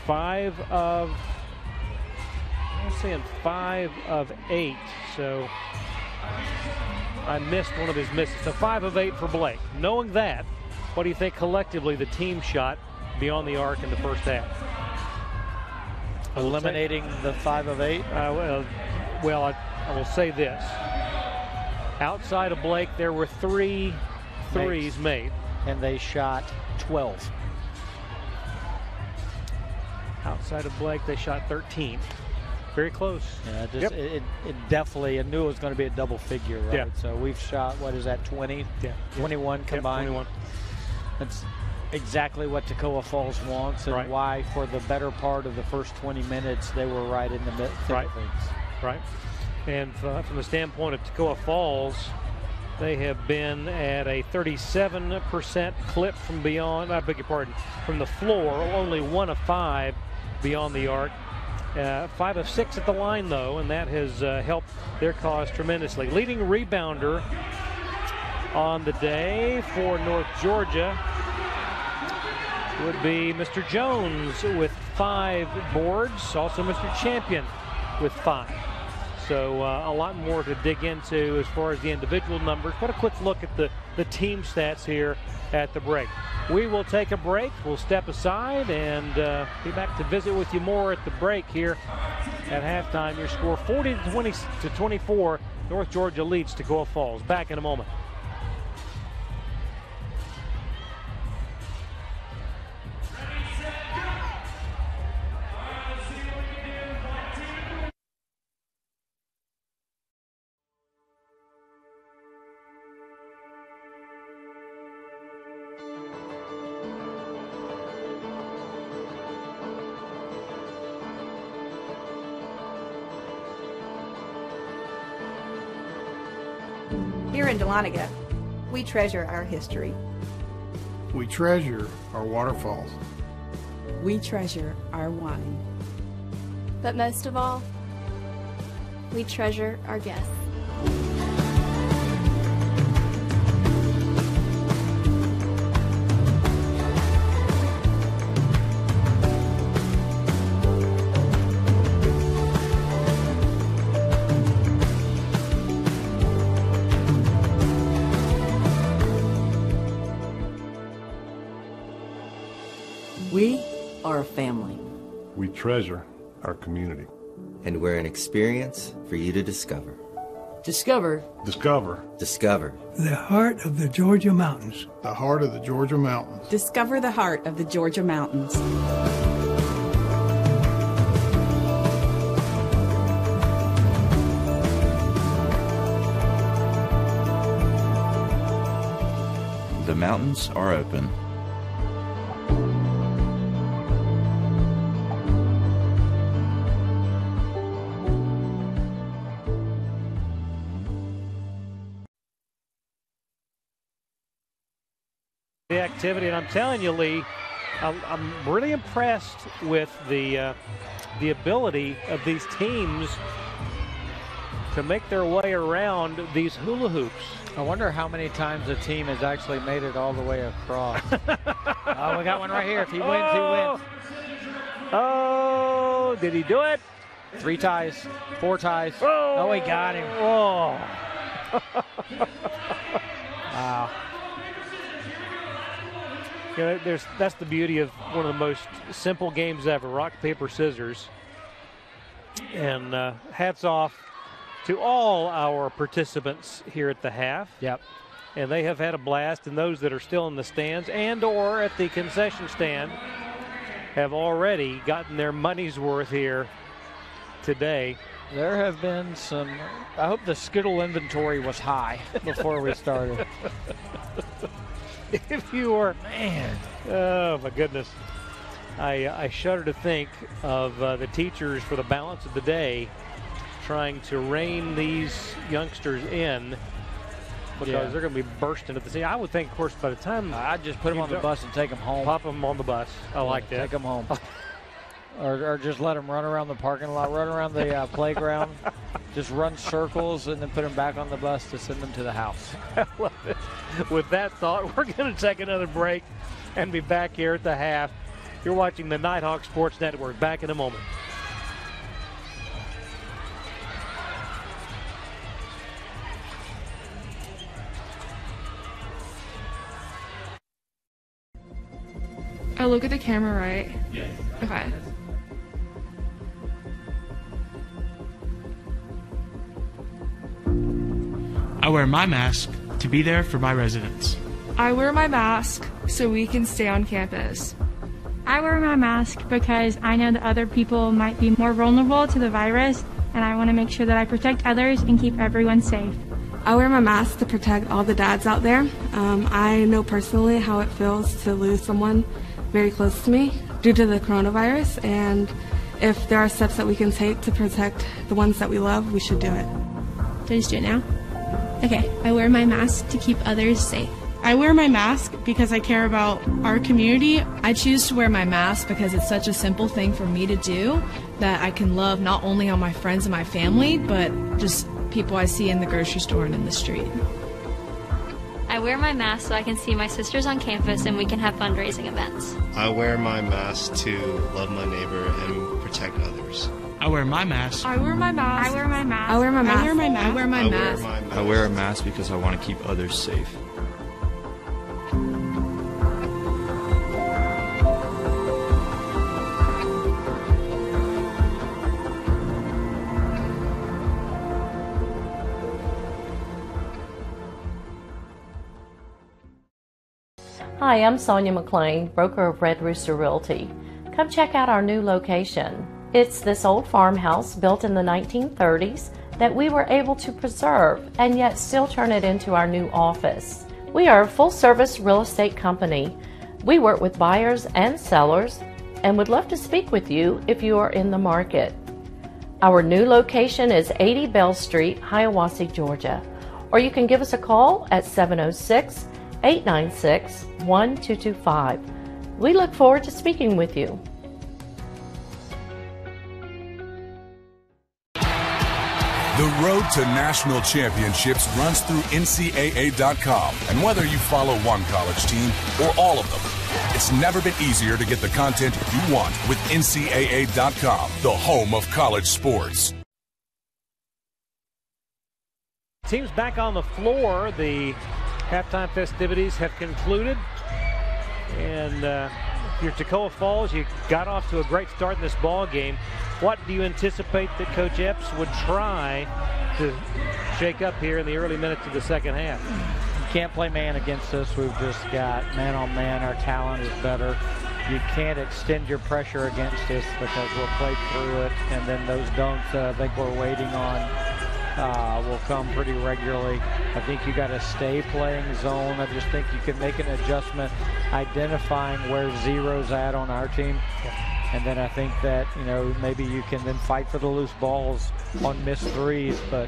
[SPEAKER 2] 5 of 8. So I missed one of his misses. So 5 of 8 for Blake. Knowing that, what do you think collectively the team shot beyond the arc in the first half?
[SPEAKER 1] Eliminating the 5 of 8?
[SPEAKER 2] I will say this. Outside of Blake, there were 3 threes made.
[SPEAKER 1] And they shot 12.
[SPEAKER 2] Outside of Blake, they shot 13. Very close.
[SPEAKER 1] Yeah, it definitely, I knew it was going to be a double figure, right?
[SPEAKER 2] Yeah.
[SPEAKER 1] So we've shot, what is that, 20?
[SPEAKER 2] Yeah.
[SPEAKER 1] 21 combined.
[SPEAKER 2] 21.
[SPEAKER 1] That's exactly what Toccoa Falls wants, and why for the better part of the first 20 minutes they were right in the middle of things.
[SPEAKER 2] Right. And from the standpoint of Toccoa Falls, they have been at a 37% clip from beyond, I beg your pardon, from the floor, only 1 of 5 beyond the arc. 5 of 6 at the line, though, and that has helped their cause tremendously. Leading rebounder on the day for North Georgia would be Mr. Jones with 5 boards, also Mr. Champion with 5. So a lot more to dig into as far as the individual numbers, but a quick look at the team stats here at the break. We will take a break. We'll step aside and be back to visit with you more at the break here at halftime. Your score 40 to 24. North Georgia leads Toccoa Falls. Back in a moment.
[SPEAKER 15] Here in Dahlonega, we treasure our history.
[SPEAKER 16] We treasure our waterfalls.
[SPEAKER 17] We treasure our wine.
[SPEAKER 18] But most of all, we treasure our guests.
[SPEAKER 17] We are a family.
[SPEAKER 19] We treasure our community.
[SPEAKER 20] And we're an experience for you to discover.
[SPEAKER 17] Discover.
[SPEAKER 19] Discover.
[SPEAKER 20] Discover.
[SPEAKER 21] The heart of the Georgia mountains.
[SPEAKER 16] The heart of the Georgia mountains.
[SPEAKER 17] Discover the heart of the Georgia mountains.
[SPEAKER 3] The mountains are open.
[SPEAKER 2] The activity, and I'm telling you, Lee, I'm really impressed with the ability of these teams to make their way around these hula hoops.
[SPEAKER 1] I wonder how many times a team has actually made it all the way across. Oh, we got one right here. If he wins, he wins.
[SPEAKER 2] Oh, did he do it?
[SPEAKER 1] 3 ties, 4 ties.
[SPEAKER 2] Oh,
[SPEAKER 1] he got him.
[SPEAKER 2] Oh.
[SPEAKER 1] Wow.
[SPEAKER 2] You know, that's the beauty of one of the most simple games ever, rock, paper, scissors. And hats off to all our participants here at the half.
[SPEAKER 1] Yep.
[SPEAKER 2] And they have had a blast, and those that are still in the stands and or at the concession stand have already gotten their money's worth here today.
[SPEAKER 1] There have been some, I hope the Skittle inventory was high before we started.
[SPEAKER 2] If you were, man, oh my goodness. I shudder to think of the teachers for the balance of the day trying to rein these youngsters in because they're going to be bursting at the scene. I would think, of course, by the time
[SPEAKER 1] I'd just put them on the bus and take them home.
[SPEAKER 2] Pop them on the bus. I like that.
[SPEAKER 1] Take them home. Or just let them run around the parking lot, run around the playground, just run circles, and then put them back on the bus to send them to the house.
[SPEAKER 2] I love it. With that thought, we're going to take another break and be back here at the half. You're watching the Nighthawk Sports Network. Back in a moment.
[SPEAKER 22] I look at the camera, right?
[SPEAKER 23] Yes.
[SPEAKER 22] Okay.
[SPEAKER 23] I wear my mask to be there for my residents.
[SPEAKER 22] I wear my mask so we can stay on campus.
[SPEAKER 24] I wear my mask because I know that other people might be more vulnerable to the virus, and I want to make sure that I protect others and keep everyone safe.
[SPEAKER 25] I wear my mask to protect all the dads out there. I know personally how it feels to lose someone very close to me due to the coronavirus, and if there are steps that we can take to protect the ones that we love, we should do it.
[SPEAKER 26] Do I just do it now? Okay, I wear my mask to keep others safe.
[SPEAKER 27] I wear my mask because I care about our community.
[SPEAKER 28] I choose to wear my mask because it's such a simple thing for me to do that I can love not only on my friends and my family, but just people I see in the grocery store and in the street.
[SPEAKER 29] I wear my mask so I can see my sisters on campus and we can have fundraising events.
[SPEAKER 30] I wear my mask to love my neighbor and protect others.
[SPEAKER 23] I wear my mask.
[SPEAKER 22] I wear my mask.
[SPEAKER 24] I wear my mask.
[SPEAKER 25] I wear my mask.
[SPEAKER 28] I wear my mask. I wear my mask.
[SPEAKER 3] I wear a mask because I want to keep others safe.
[SPEAKER 31] Hi, I'm Sonia McLean, broker of Red Rooster Realty. Come check out our new location. It's this old farmhouse built in the 1930s that we were able to preserve and yet still turn it into our new office. We are a full-service real estate company. We work with buyers and sellers and would love to speak with you if you are in the market. Our new location is 80 Bell Street, Hiawassee, Georgia. Or you can give us a call at 706-896-1225. We look forward to speaking with you.
[SPEAKER 32] The road to national championships runs through NCAA.com. And whether you follow one college team or all of them, it's never been easier to get the content you want with NCAA.com, the home of college sports.
[SPEAKER 2] Teams back on the floor. The halftime festivities have concluded. And if you're Toccoa Falls, you got off to a great start in this ball game. What do you anticipate that Coach Epps would try to shake up here in the early minutes of the second half?
[SPEAKER 1] You can't play man against us. We've just got man on man. Our talent is better. You can't extend your pressure against us because we'll play through it. And then those dunks, I think we're waiting on will come pretty regularly. I think you got to stay playing zone. I just think you can make an adjustment identifying where zero's at on our team. And then I think that, maybe you can then fight for the loose balls on missed threes. But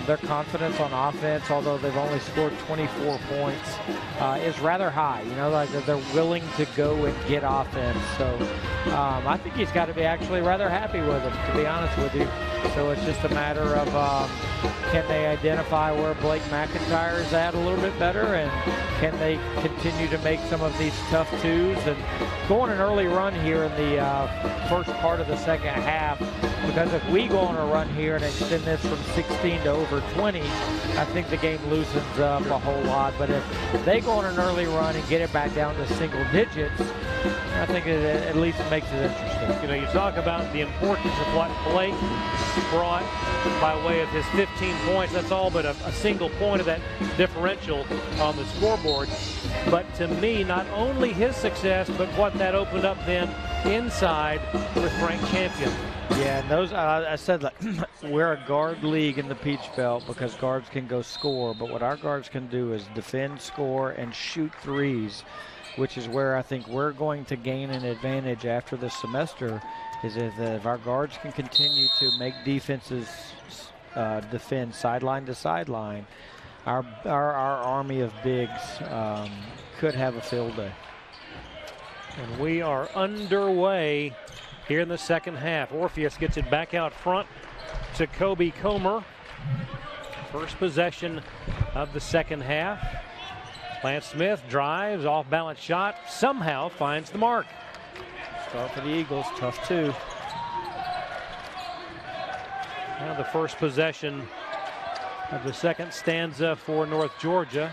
[SPEAKER 1] their confidence on offense, although they've only scored 24 points, is rather high. Like they're willing to go and get offense. So I think he's got to be actually rather happy with them, to be honest with you. So it's just a matter of can they identify where Blake McIntyre is at a little bit better, and can they continue to make some of these tough twos and go on an early run here in the first part of the second half, because if we go on a run here and extend this from 16 to over 20, I think the game loosens up a whole lot. But if they go on an early run and get it back down to single digits, I think it at least makes it interesting.
[SPEAKER 2] You talk about the importance of what Blake brought by way of his 15 points. That's all but a single point of that differential on the scoreboard. But to me, not only his success, but what that opened up then inside with Frank Champion.
[SPEAKER 1] Yeah, and those, I said, like, we're a guard league in the Peach Belt because guards can go score, but what our guards can do is defend, score, and shoot threes, which is where I think we're going to gain an advantage after this semester, is if our guards can continue to make defenses defend sideline to sideline, our army of bigs could have a field day.
[SPEAKER 2] And we are underway here in the second half. Orpheus gets it back out front to Kobe Comer. First possession of the second half. Lance Smith drives, off-balance shot, somehow finds the mark.
[SPEAKER 1] Start for the Eagles, tough too.
[SPEAKER 2] Now the first possession of the second stanza for North Georgia.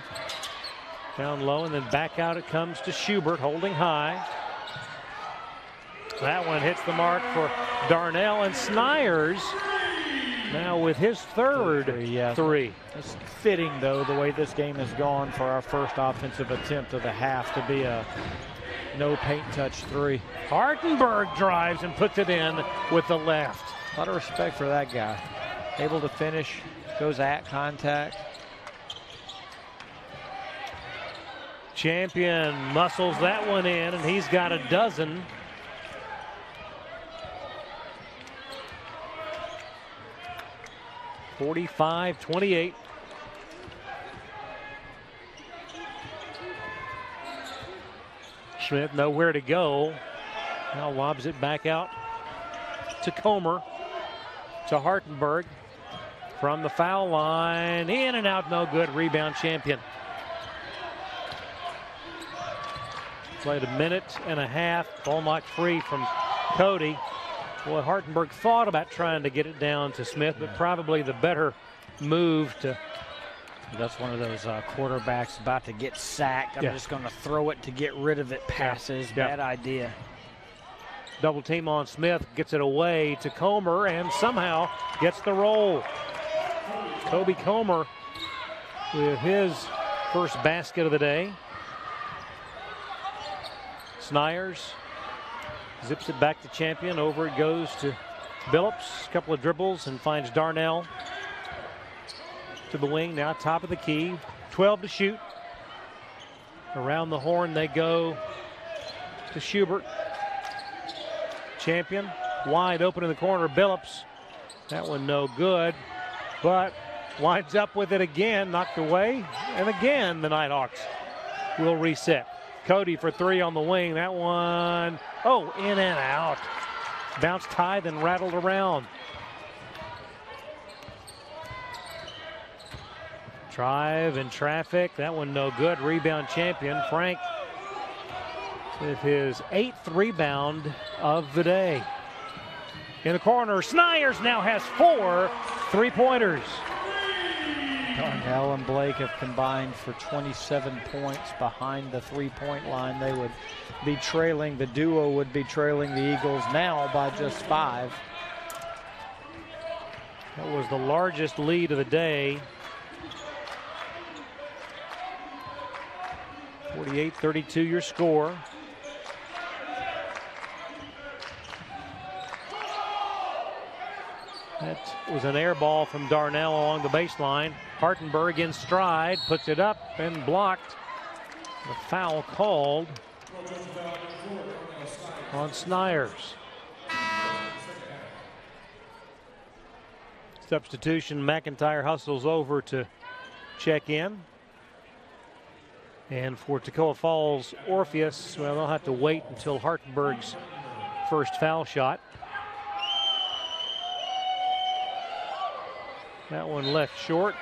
[SPEAKER 2] Down low and then back out it comes to Schubert, holding high. That one hits the mark for Darnell, and Snyers now with his third three.
[SPEAKER 1] It's fitting, though, the way this game has gone for our first offensive attempt of the half to be a no paint touch three.
[SPEAKER 2] Hartenberg drives and puts it in with the left.
[SPEAKER 1] A lot of respect for that guy. Able to finish, goes at contact.
[SPEAKER 2] Champion muscles that one in, and he's got a dozen. (45-28). Smith nowhere to go. Now lobs it back out to Comer, to Hartenberg. From the foul line, in and out, no good. Rebound Champion. Played a minute and a half. Ball knocked free from Cody. Boy, Hartenberg thought about trying to get it down to Smith, but probably the better move to.
[SPEAKER 1] That's one of those quarterbacks about to get sacked. I'm just going to throw it to get rid of it. Passes. Bad idea.
[SPEAKER 2] Double team on Smith, gets it away to Comer, and somehow gets the roll. Kobe Comer with his first basket of the day. Snyers zips it back to Champion. Over it goes to Billups. A couple of dribbles and finds Darnell to the wing. Now top of the key. 12 to shoot. Around the horn they go to Schubert. Champion wide open in the corner. Billups. That one no good. But winds up with it again. Knocked away. And again the Nighthawks will reset. Cody for three on the wing. That one, in and out. Bounced high, then rattled around. Drive in traffic. That one no good. Rebound Champion. Frank with his 8th rebound of the day. In the corner, Snyers now has 4 three-pointers.
[SPEAKER 1] Darnell and Blake have combined for 27 points behind the three-point line. They would be trailing, the duo would be trailing the Eagles now by just 5.
[SPEAKER 2] That was the largest lead of the day. 48-32 your score. That was an air ball from Darnell along the baseline. Hartenberg in stride, puts it up and blocked. The foul called on Snyers. Substitution, McIntyre hustles over to check in. And for Toccoa Falls, Orpheus, well, they'll have to wait until Hartenberg's first foul shot. That one left short.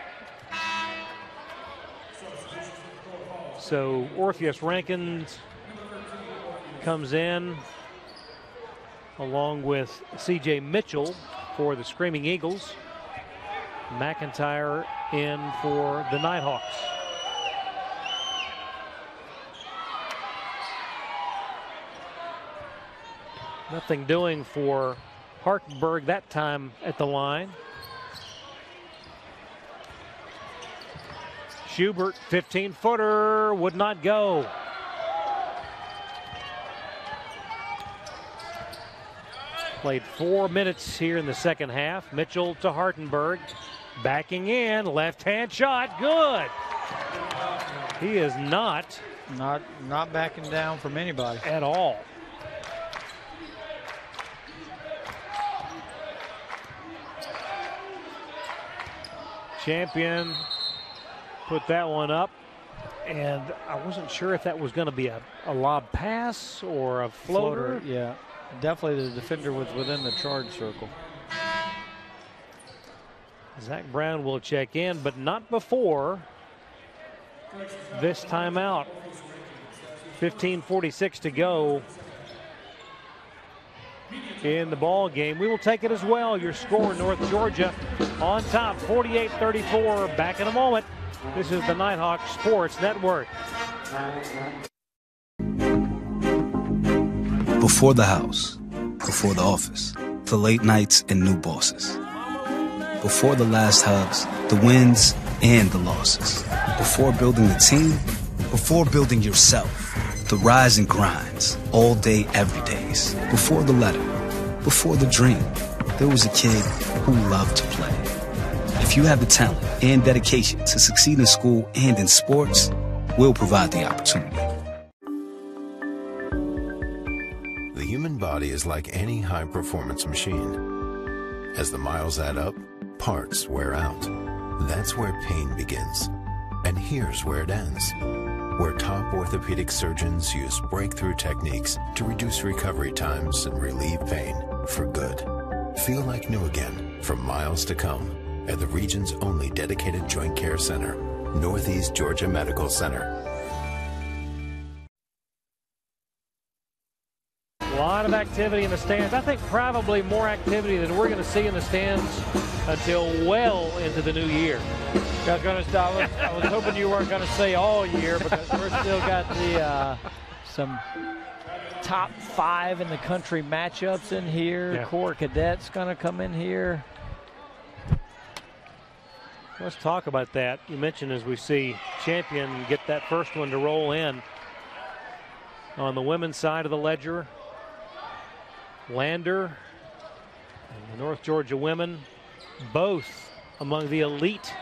[SPEAKER 2] So Orpheus Rankins comes in along with C.J. Mitchell for the Screaming Eagles. McIntyre in for the Nighthawks. Nothing doing for Hartenberg that time at the line. Schubert, 15-footer, would not go. Played 4 minutes here in the second half. Mitchell to Hartenberg. Backing in, left-hand shot, good. He is not
[SPEAKER 1] backing down from anybody
[SPEAKER 2] at all. Champion put that one up, and I wasn't sure if that was going to be a lob pass or a floater.
[SPEAKER 1] Yeah, definitely the defender was within the charge circle.
[SPEAKER 2] Zach Brown will check in, but not before this timeout. 15:46 to go in the ball game. We will take it as well. Your score, North Georgia on top, 48-34. Back in a moment. This is the Nighthawk Sports Network.
[SPEAKER 4] Before the house, before the office, the late nights and new bosses. Before the last hugs, the wins and the losses. Before building the team, before building yourself. The rise and grinds, all day, every days. Before the letter, before the dream, there was a kid who loved to play. If you have the talent and dedication to succeed in school and in sports, we'll provide the opportunity.
[SPEAKER 5] The human body is like any high-performance machine. As the miles add up, parts wear out. That's where pain begins. And here's where it ends. Where top orthopedic surgeons use breakthrough techniques to reduce recovery times and relieve pain for good. Feel like new again for miles to come at the region's only dedicated joint care center, Northeast Georgia Medical Center.
[SPEAKER 2] A lot of activity in the stands. I think probably more activity than we're going to see in the stands until well into the new year.
[SPEAKER 1] I was hoping you weren't going to say all year, because we're still got the some top 5 in the country matchups in here.
[SPEAKER 2] Yeah.
[SPEAKER 1] Corps Cadets going to come in here.
[SPEAKER 2] Let's talk about that. You mentioned as we see Champion get that first one to roll in. On the women's side of the ledger, Lander and the North Georgia women, both among the elite.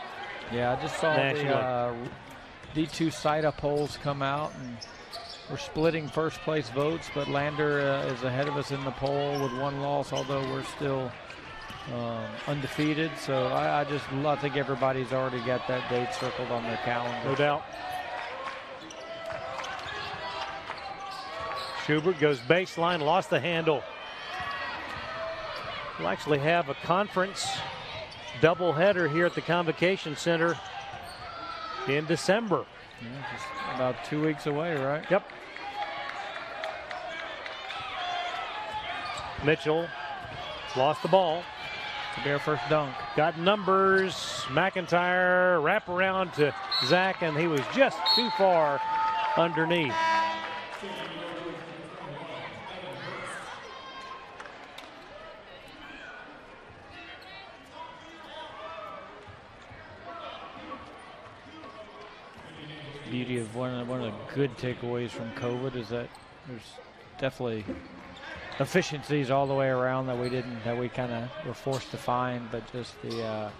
[SPEAKER 1] Yeah, I just saw the D2 site-up polls come out, and we're splitting first place votes, but Lander is ahead of us in the poll with 1 loss, although we're still undefeated. So I think everybody's already got that date circled on their calendar.
[SPEAKER 2] No doubt. Schubert goes baseline, lost the handle. We'll actually have a conference doubleheader here at the Convocation Center in December.
[SPEAKER 1] Yeah, just about 2 weeks away, right?
[SPEAKER 2] Yep. Mitchell lost the ball.
[SPEAKER 1] To be our first dunk.
[SPEAKER 2] Got numbers. McIntyre wrap around to Zach, and he was just too far underneath.
[SPEAKER 1] Beauty of one of the good takeaways from COVID is that there's definitely efficiencies all the way around that we kind of were forced to find, but just the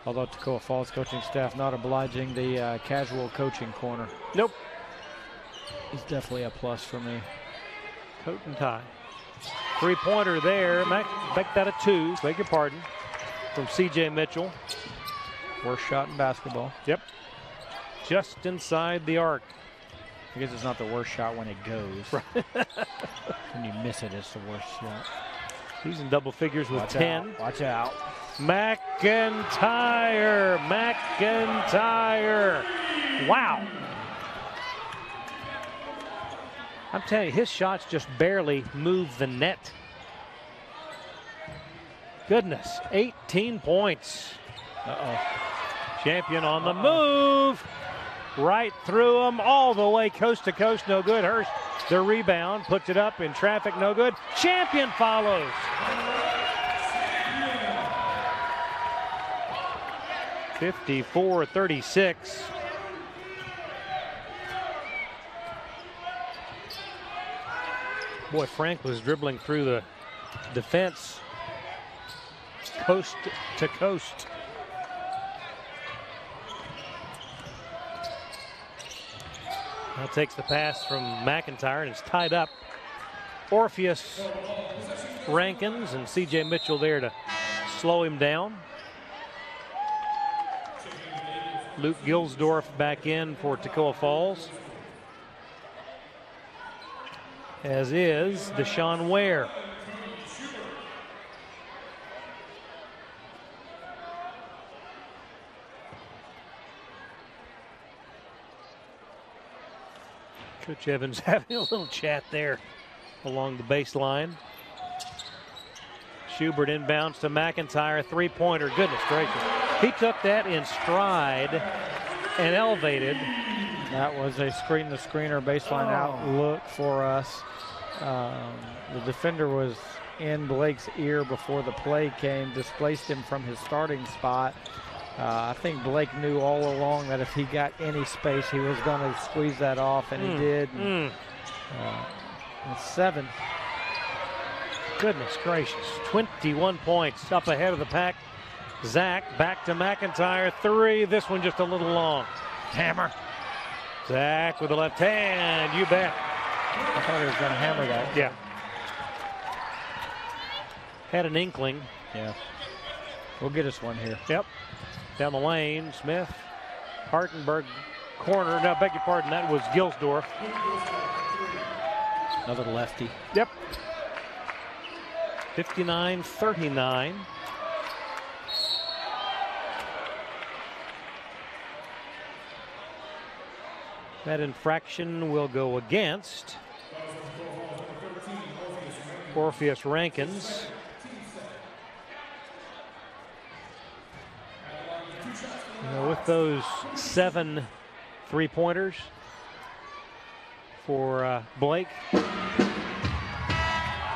[SPEAKER 1] although Toccoa Falls coaching staff not obliging, the casual coaching corner.
[SPEAKER 2] Nope.
[SPEAKER 1] It's definitely a plus for me.
[SPEAKER 2] Coat and tie. 3-pointer there. Back that a 2. Beg your pardon. From C.J. Mitchell.
[SPEAKER 1] Worst shot in basketball.
[SPEAKER 2] Yep. Just inside the arc.
[SPEAKER 1] I guess it's not the worst shot when it goes.
[SPEAKER 2] Right.
[SPEAKER 1] When you miss it, it's the worst shot.
[SPEAKER 2] He's in double figures with 10.
[SPEAKER 1] Watch out.
[SPEAKER 2] McIntyre. Wow. I'm telling you, his shots just barely move the net. Goodness, 18 points. Champion on the move. Right through him, all the way coast to coast, no good. Hurst, the rebound, puts it up in traffic, no good. Champion follows. (54-36). Boy, Frank was dribbling through the defense, coast to coast. Now takes the pass from McIntyre and it's tied up. Orpheus Rankins and C.J. Mitchell there to slow him down. Luke Gilsdorf back in for Toccoa Falls, as is Deshaun Ware. Coach Evans having a little chat there along the baseline. Schubert inbounds to McIntyre, 3-pointer. Goodness gracious. He took that in stride and elevated.
[SPEAKER 1] That was a screen-to-screener baseline outlook for us. The defender was in Blake's ear before the play came, displaced him from his starting spot. I think Blake knew all along that if he got any space, he was going to squeeze that off, and he did. And 7.
[SPEAKER 2] Goodness gracious. 21 points up ahead of the pack. Zach back to McIntyre. 3. This one just a little long. Hammer. Zach with the left hand. You bet.
[SPEAKER 1] I thought he was going to hammer that.
[SPEAKER 2] Yeah. Had an inkling.
[SPEAKER 1] Yeah. We'll get us one here.
[SPEAKER 2] Yep. Down the lane, Smith, Hartenberg, corner. Now, beg your pardon, that was Gilsdorf.
[SPEAKER 1] Another lefty.
[SPEAKER 2] Yep. 59-39. That infraction will go against Orpheus Rankins. With those 7 3-pointers for Blake,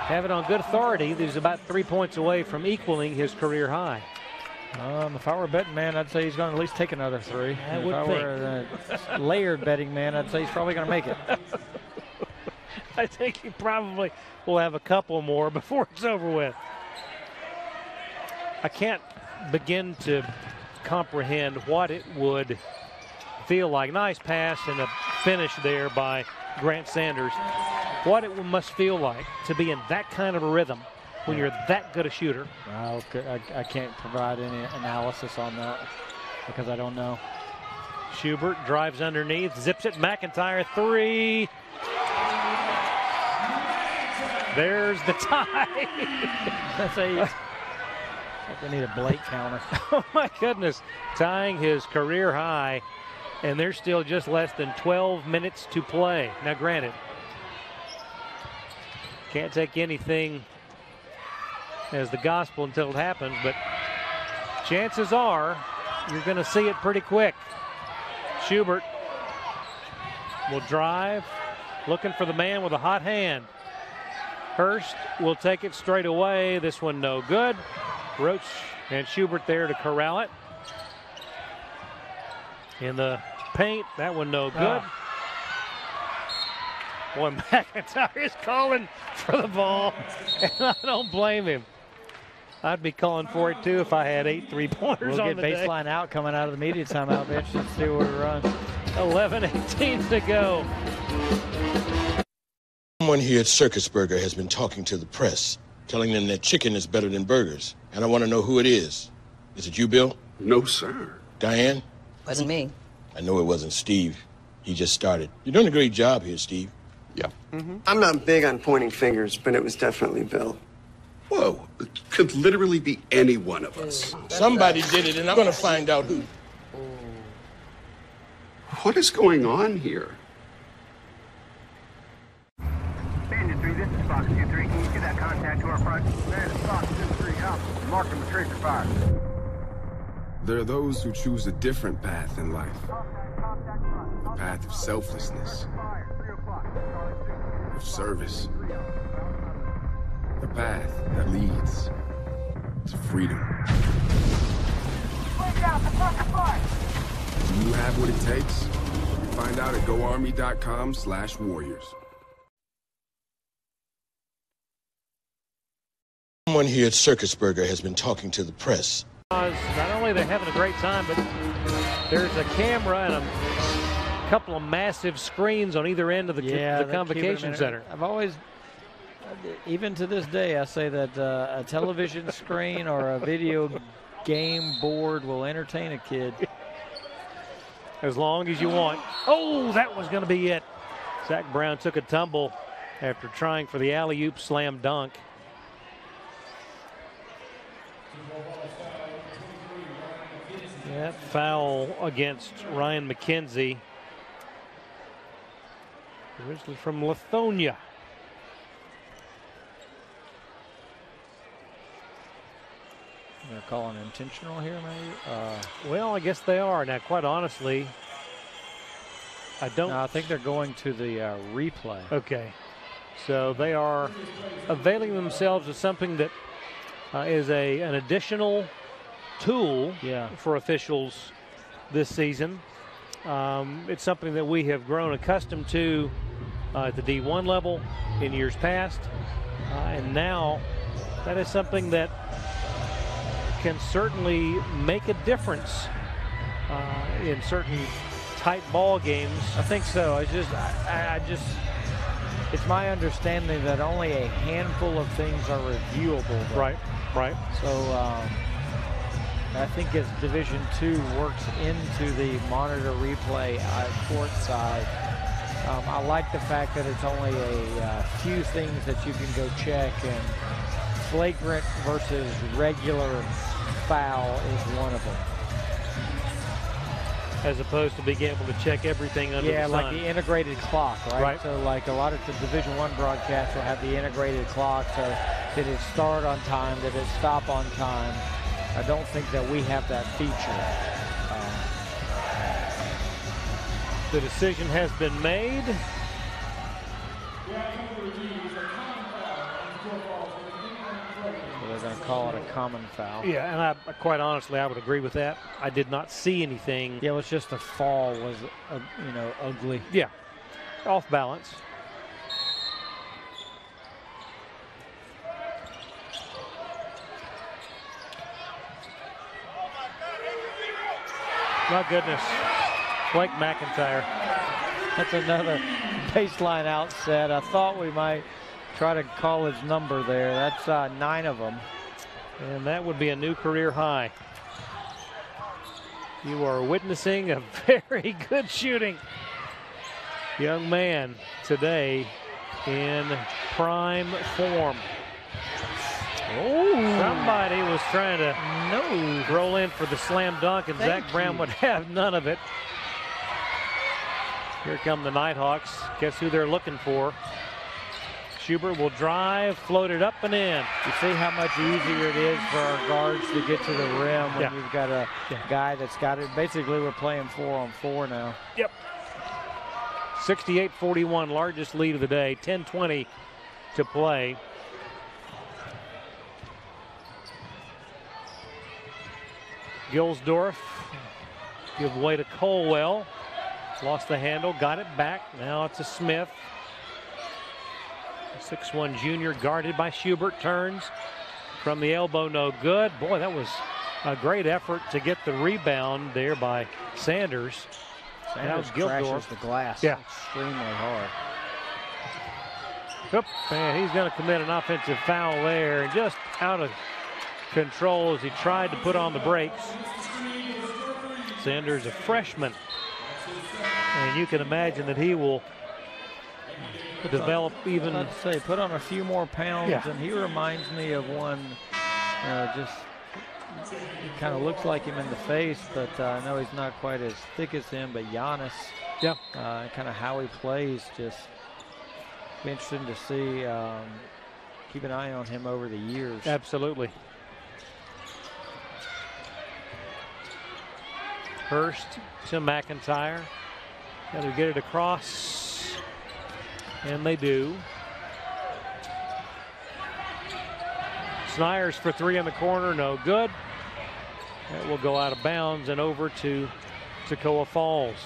[SPEAKER 2] have it on good authority that he's about 3 points away from equaling his career high.
[SPEAKER 1] If I were a betting man, I'd say he's going to at least take another 3.
[SPEAKER 2] I would
[SPEAKER 1] think. Were a layered betting man, I'd say he's probably going to make it.
[SPEAKER 2] I think he probably will have a couple more before it's over with. I can't begin to comprehend what it would feel like. Nice pass and a finish there by Grant Sanders. What it must feel like to be in that kind of a rhythm when you're that good a shooter.
[SPEAKER 1] I can't provide any analysis on that because I don't know.
[SPEAKER 2] Schubert drives underneath, zips it. McIntyre, 3. There's the tie.
[SPEAKER 1] That's a. They need a Blake counter.
[SPEAKER 2] Oh my goodness. Tying his career high, and there's still just less than 12 minutes to play. Now granted, can't take anything as the gospel until it happens, but chances are you're going to see it pretty quick. Schubert will drive, looking for the man with a hot hand. Hurst will take it straight away. This one no good. Roach and Schubert there to corral it. In the paint, that one no good. Boy, McIntyre is calling for the ball, and I don't blame him. I'd be calling for it, too, if I had 8 3-pointers on the day.
[SPEAKER 1] We'll get baseline out coming out of the media timeout bench and see where we run.
[SPEAKER 2] 11:18 to go.
[SPEAKER 6] Someone here at Circus Burger has been talking to the press, telling them that chicken is better than burgers. And I want to know who it is. Is it you, Bill?
[SPEAKER 7] No, sir.
[SPEAKER 6] Diane?
[SPEAKER 8] Wasn't me.
[SPEAKER 6] I know it wasn't Steve. He just started. You're doing a great job here, Steve.
[SPEAKER 7] Yeah.
[SPEAKER 9] I'm not big on pointing fingers, but it was definitely Bill.
[SPEAKER 7] Whoa, it could literally be any one of us.
[SPEAKER 6] Somebody did it, and I'm going to find out who.
[SPEAKER 7] What is going on here?
[SPEAKER 10] Bandit 3, this is Fox 2-3. Can you see that contact to our front? Bandit Fox 2-3, out. Mark him with tracer fire.
[SPEAKER 7] There are those who choose a different path in life. A path of selflessness, of service. A path that leads to freedom. Do you have what it takes? Find out at GoArmy.com/warriors.
[SPEAKER 6] Someone here at Circus Burger has been talking to the press.
[SPEAKER 2] Not only are they having a great time, but there's a camera and a couple of massive screens on either end of the convocation center.
[SPEAKER 1] I've always, even to this day, I say that a television screen or a video game board will entertain a kid.
[SPEAKER 2] As long as you want. Oh, that was going to be it. Zach Brown took a tumble after trying for the alley-oop slam dunk. That foul against Ryan McKenzie, originally from Lithonia.
[SPEAKER 1] They're calling intentional here, maybe?
[SPEAKER 2] Well, I guess they are. Now, quite honestly, I don't...
[SPEAKER 1] No, I think they're going to the replay.
[SPEAKER 2] Okay. So they are availing themselves of something that is an additional tool for officials this season. It's something that we have grown accustomed to at the D1 level in years past. And now that is something that can certainly make a difference in certain tight ball games.
[SPEAKER 1] I think so. It's my understanding that only a handful of things are reviewable.
[SPEAKER 2] Right.
[SPEAKER 1] So I think as Division II works into the monitor replay court side, I like the fact that it's only a few things that you can go check, and flagrant versus regular foul is one of them.
[SPEAKER 2] As opposed to being able to check everything under the sun.
[SPEAKER 1] Yeah, like the integrated clock, right? So like a lot of the Division I broadcasts will have the integrated clock. So did it start on time? Did it stop on time? I don't think that we have that feature.
[SPEAKER 2] The decision has been made.
[SPEAKER 1] They're going to call it a common foul.
[SPEAKER 2] Yeah, and I quite honestly, I would agree with that. I did not see anything.
[SPEAKER 1] Yeah, it was just the fall was, ugly.
[SPEAKER 2] Yeah, off balance. My goodness, Blake McIntyre.
[SPEAKER 1] That's another baseline outset. I thought we might try to call his number there. That's 9 of them.
[SPEAKER 2] And that would be a new career high. You are witnessing a very good shooting young man today in prime form. Oh, somebody was trying to roll in for the slam dunk, and Zach Brown would have none of it. Here come the Nighthawks. Guess who they're looking for? Schubert will drive, float it up and in.
[SPEAKER 1] You see how much easier it is for our guards to get to the rim when you've got a guy that's got it. Basically, we're playing 4-on-4 now.
[SPEAKER 2] Yep. 68-41, largest lead of the day. 10:20 to play. Gilsdorf give way to Colwell. Lost the handle, got it back. Now it's a Smith. 6'1" junior, guarded by Schubert, turns from the elbow, no good. Boy, that was a great effort to get the rebound there by Sanders.
[SPEAKER 1] Sanders crashes the glass extremely hard.
[SPEAKER 2] Oop, and he's going to commit an offensive foul there, and just out of control as he tried to put on the brakes. Sanders, a freshman, and you can imagine that he will develop even.
[SPEAKER 1] I'd say put on a few more pounds, and he reminds me of one. Just he kind of looks like him in the face, but I know he's not quite as thick as him. But Giannis, kind of how he plays, just be interesting to see. Keep an eye on him over the years.
[SPEAKER 2] Absolutely. Hurst to McIntyre. Got to get it across, and they do. Snyers for three in the corner, no good. That will go out of bounds and over to Toccoa Falls.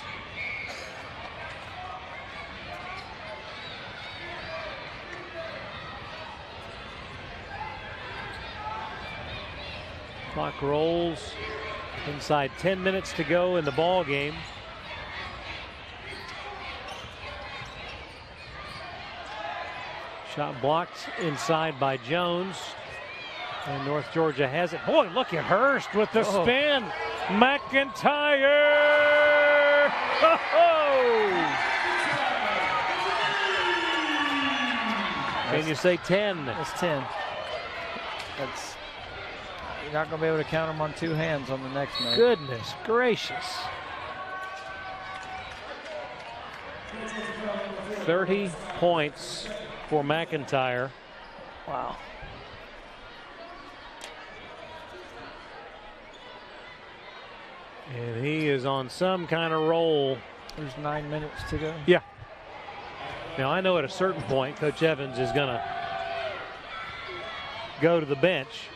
[SPEAKER 2] Clock rolls. Inside 10 minutes to go in the ball game. Shot blocked inside by Jones. And North Georgia has it. Boy, look at Hurst with the spin. McIntyre! Can you say 10?
[SPEAKER 1] That's 10. You're not going to be able to count them on two hands on the next night.
[SPEAKER 2] Goodness gracious. 30 points for McIntyre.
[SPEAKER 1] Wow.
[SPEAKER 2] And he is on some kind of roll.
[SPEAKER 1] There's 9 minutes to go.
[SPEAKER 2] Yeah. Now, I know at a certain point, Coach Evans is going to go to the bench.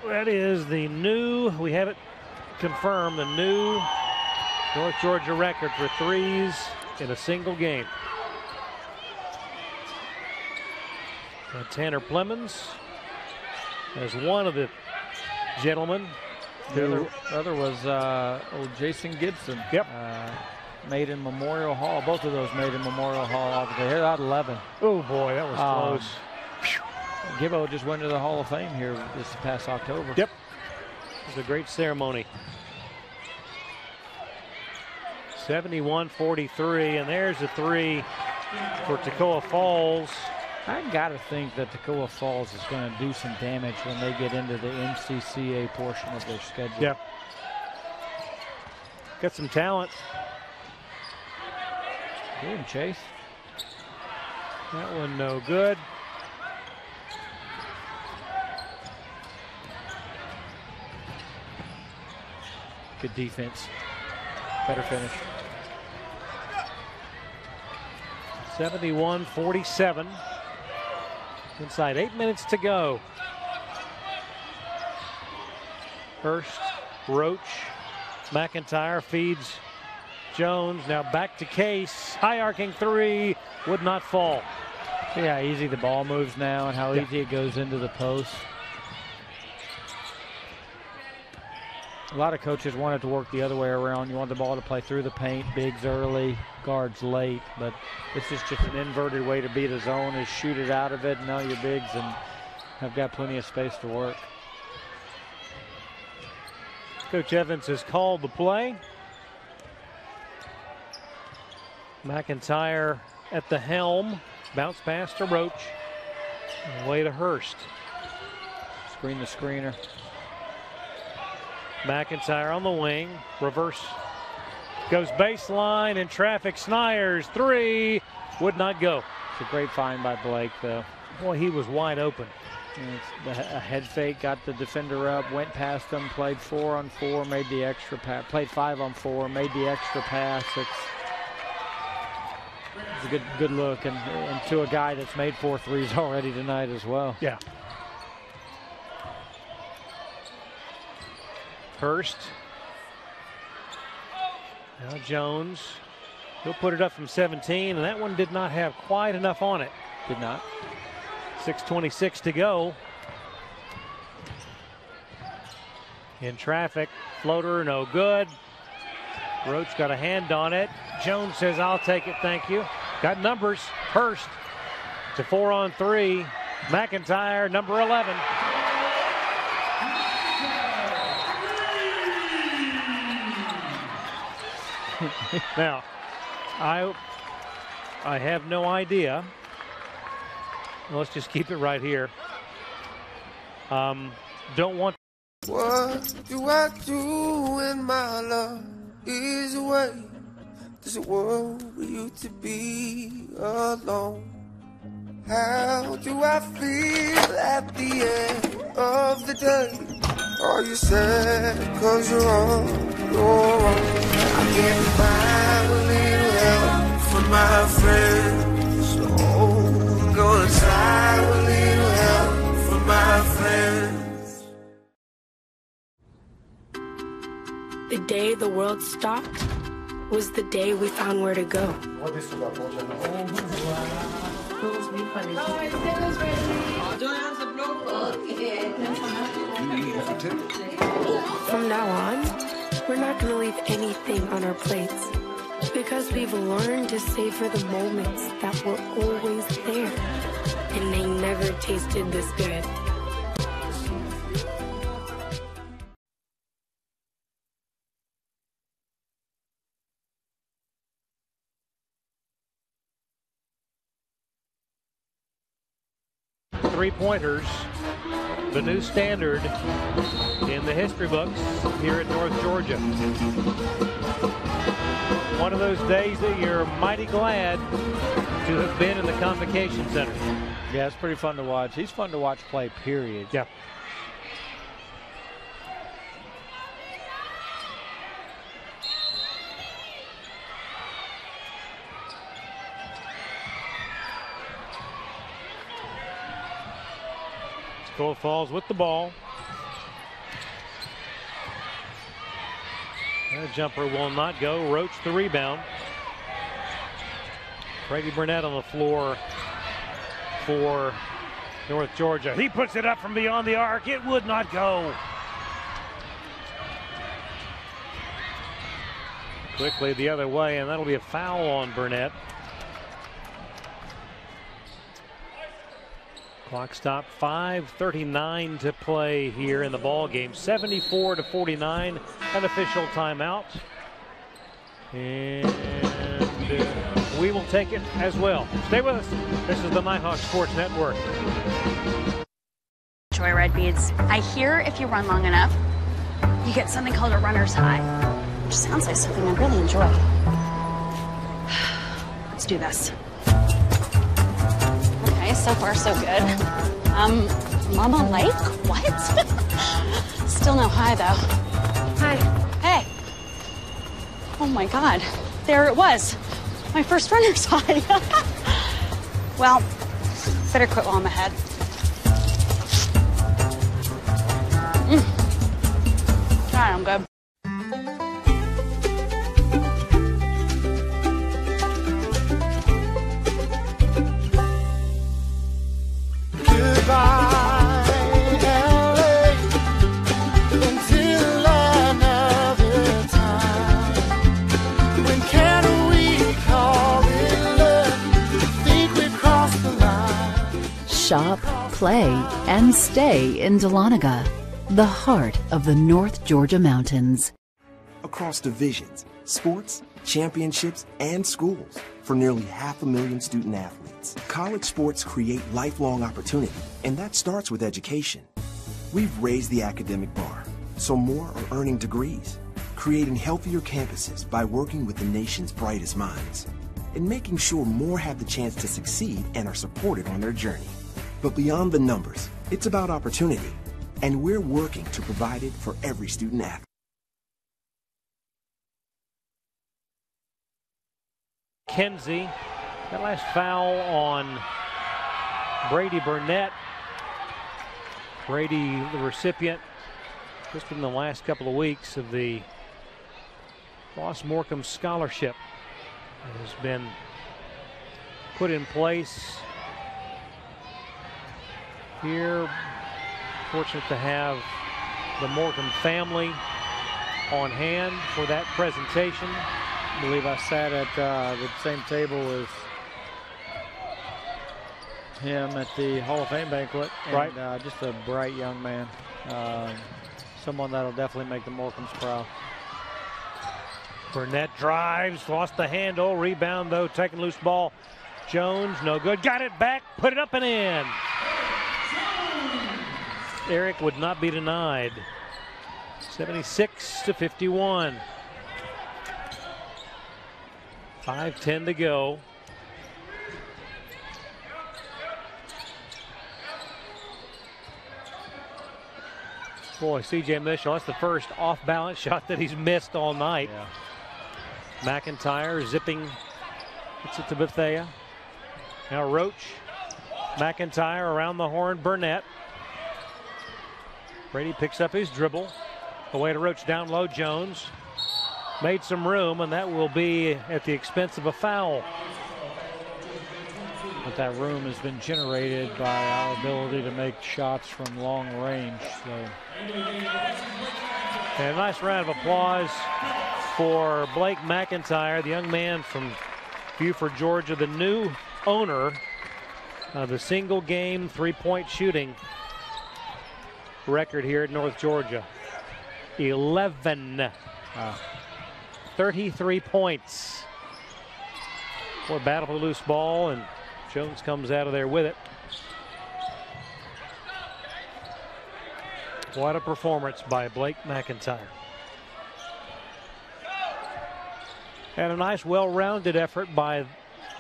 [SPEAKER 2] That is the new, we have it confirmed, the new North Georgia record for threes in a single game. And Tanner Plemons as one of the gentlemen.
[SPEAKER 1] The other was old Jason Gibson.
[SPEAKER 2] Yep.
[SPEAKER 1] Made in Memorial Hall. Both of those made in Memorial Hall. Obviously, here out 11.
[SPEAKER 2] Oh boy, that was close.
[SPEAKER 1] Gibbo just went to the Hall of Fame here this past October.
[SPEAKER 2] Yep. It was a great ceremony. 71-43, and there's a three for Toccoa Falls.
[SPEAKER 1] I got to think that Toccoa Falls is going to do some damage when they get into the MCCA portion of their schedule.
[SPEAKER 2] Yep. Got some talent.
[SPEAKER 1] Good, Chase.
[SPEAKER 2] That one no good.
[SPEAKER 1] Good defense. Better finish.
[SPEAKER 2] 71-47. Inside 8 minutes to go. Hurst, Roach, McIntyre feeds Jones. Now back to Case. High arcing three would not fall.
[SPEAKER 1] See how easy the ball moves now and how easy it goes into the post. A lot of coaches want it to work the other way around. You want the ball to play through the paint, bigs early, guards late, but this is just an inverted way to beat a zone, is shoot it out of it, and now your bigs and have got plenty of space to work.
[SPEAKER 2] Coach Evans has called the play. McIntyre at the helm. Bounce pass to Roach. Away to Hurst.
[SPEAKER 1] Screen the screener.
[SPEAKER 2] McIntyre on the wing. Reverse. Goes baseline in traffic. Snyers three. Would not go.
[SPEAKER 1] It's a great find by Blake, though.
[SPEAKER 2] Boy, he was wide open.
[SPEAKER 1] A head fake, got the defender up, went past him, played 4-on-4, made the extra pass, played 5-on-4, made the extra pass. It's a good look, and to a guy that's made 4 threes already tonight as well.
[SPEAKER 2] Yeah. Hurst. Now Jones. He'll put it up from 17, and that one did not have quite enough on it.
[SPEAKER 1] Did not.
[SPEAKER 2] 6:26 to go. In traffic, floater, no good. Roach got a hand on it. Jones says, I'll take it, thank you. Got numbers. Hurst to 4-on-3. McIntyre, number 11. Now, I have no idea. Let's just keep it right here. Don't want.
[SPEAKER 8] What do I do when my love is away? Does it worry you to be alone? How do I feel at the end of the day? Are you sad cause you're on your own? I can't find a little help from my friends, so I'm gonna try a little help from my friends.
[SPEAKER 11] The day the world stopped was the day we found where to go. From now on, we're not going to leave anything on our plates because we've learned to savor the moments that were always there, and they never tasted this good.
[SPEAKER 2] Three-pointers, the new standard in the history books here at North Georgia. One of those days that you're mighty glad to have been in the Convocation Center.
[SPEAKER 1] Yeah, it's pretty fun to watch. He's fun to watch play, period.
[SPEAKER 2] Yeah. Toccoa falls with the ball. That jumper will not go. Roach the rebound. Brady Burnett on the floor for North Georgia. He puts it up from beyond the arc. It would not go. Quickly the other way, and that'll be a foul on Burnett. Clock stop, 5:39 to play here in the ball game. 74-49, an official timeout. And we will take it as well. Stay with us. This is the Nighthawk Sports Network.
[SPEAKER 12] Joyride beads. I hear if you run long enough, you get something called a runner's high, which sounds like something I really enjoy. Let's do this. Okay, so far so good. Mama Lake? What? Still no high though. Hi. Hey. Oh my God. There it was. My first runner's high. Well, better quit while I'm ahead. All right, I'm good.
[SPEAKER 13] Shop, play, and stay in Dahlonega, the heart of the North Georgia mountains.
[SPEAKER 14] Across divisions, sports, championships, and schools for nearly 500,000 student athletes. College sports create lifelong opportunity, and that starts with education. We've raised the academic bar, so more are earning degrees, creating healthier campuses by working with the nation's brightest minds, and making sure more have the chance to succeed and are supported on their journey. But beyond the numbers, it's about opportunity, and we're working to provide it for every student athlete.
[SPEAKER 2] Kenzie, that last foul on Brady Burnett. Brady, the recipient, just in the last couple of weeks of the Ross Morcom Scholarship. has been put in place here. Fortunate to have the Morgan family on hand for that presentation.
[SPEAKER 1] I believe I sat at the same table as him at the Hall of Fame banquet. And,
[SPEAKER 2] right.
[SPEAKER 1] Just a bright young man. Someone that'll definitely make the Morcans proud.
[SPEAKER 2] Burnett drives, lost the handle, rebound though, taking loose ball. Jones, no good, got it back, put it up and in. Eric would not be denied. 76-51. 5:10 to go. Boy, C.J. Mitchell, that's the first off-balance shot that he's missed all night.
[SPEAKER 1] Yeah.
[SPEAKER 2] McIntyre zipping, gets it to Bethea. Now Roach, McIntyre around the horn, Burnett. Brady picks up his dribble. Away to Roach, down low, Jones. Made some room, and that will be at the expense of a foul.
[SPEAKER 1] But that room has been generated by our ability to make shots from long range. So.
[SPEAKER 2] And a nice round of applause for Blake McIntyre, the young man from Buford, Georgia, the new owner of the single game three-point shooting record here at North Georgia. 11. 33 points. Boy, battle for the loose ball, and Jones comes out of there with it. What a performance by Blake McIntyre. And a nice, well-rounded effort by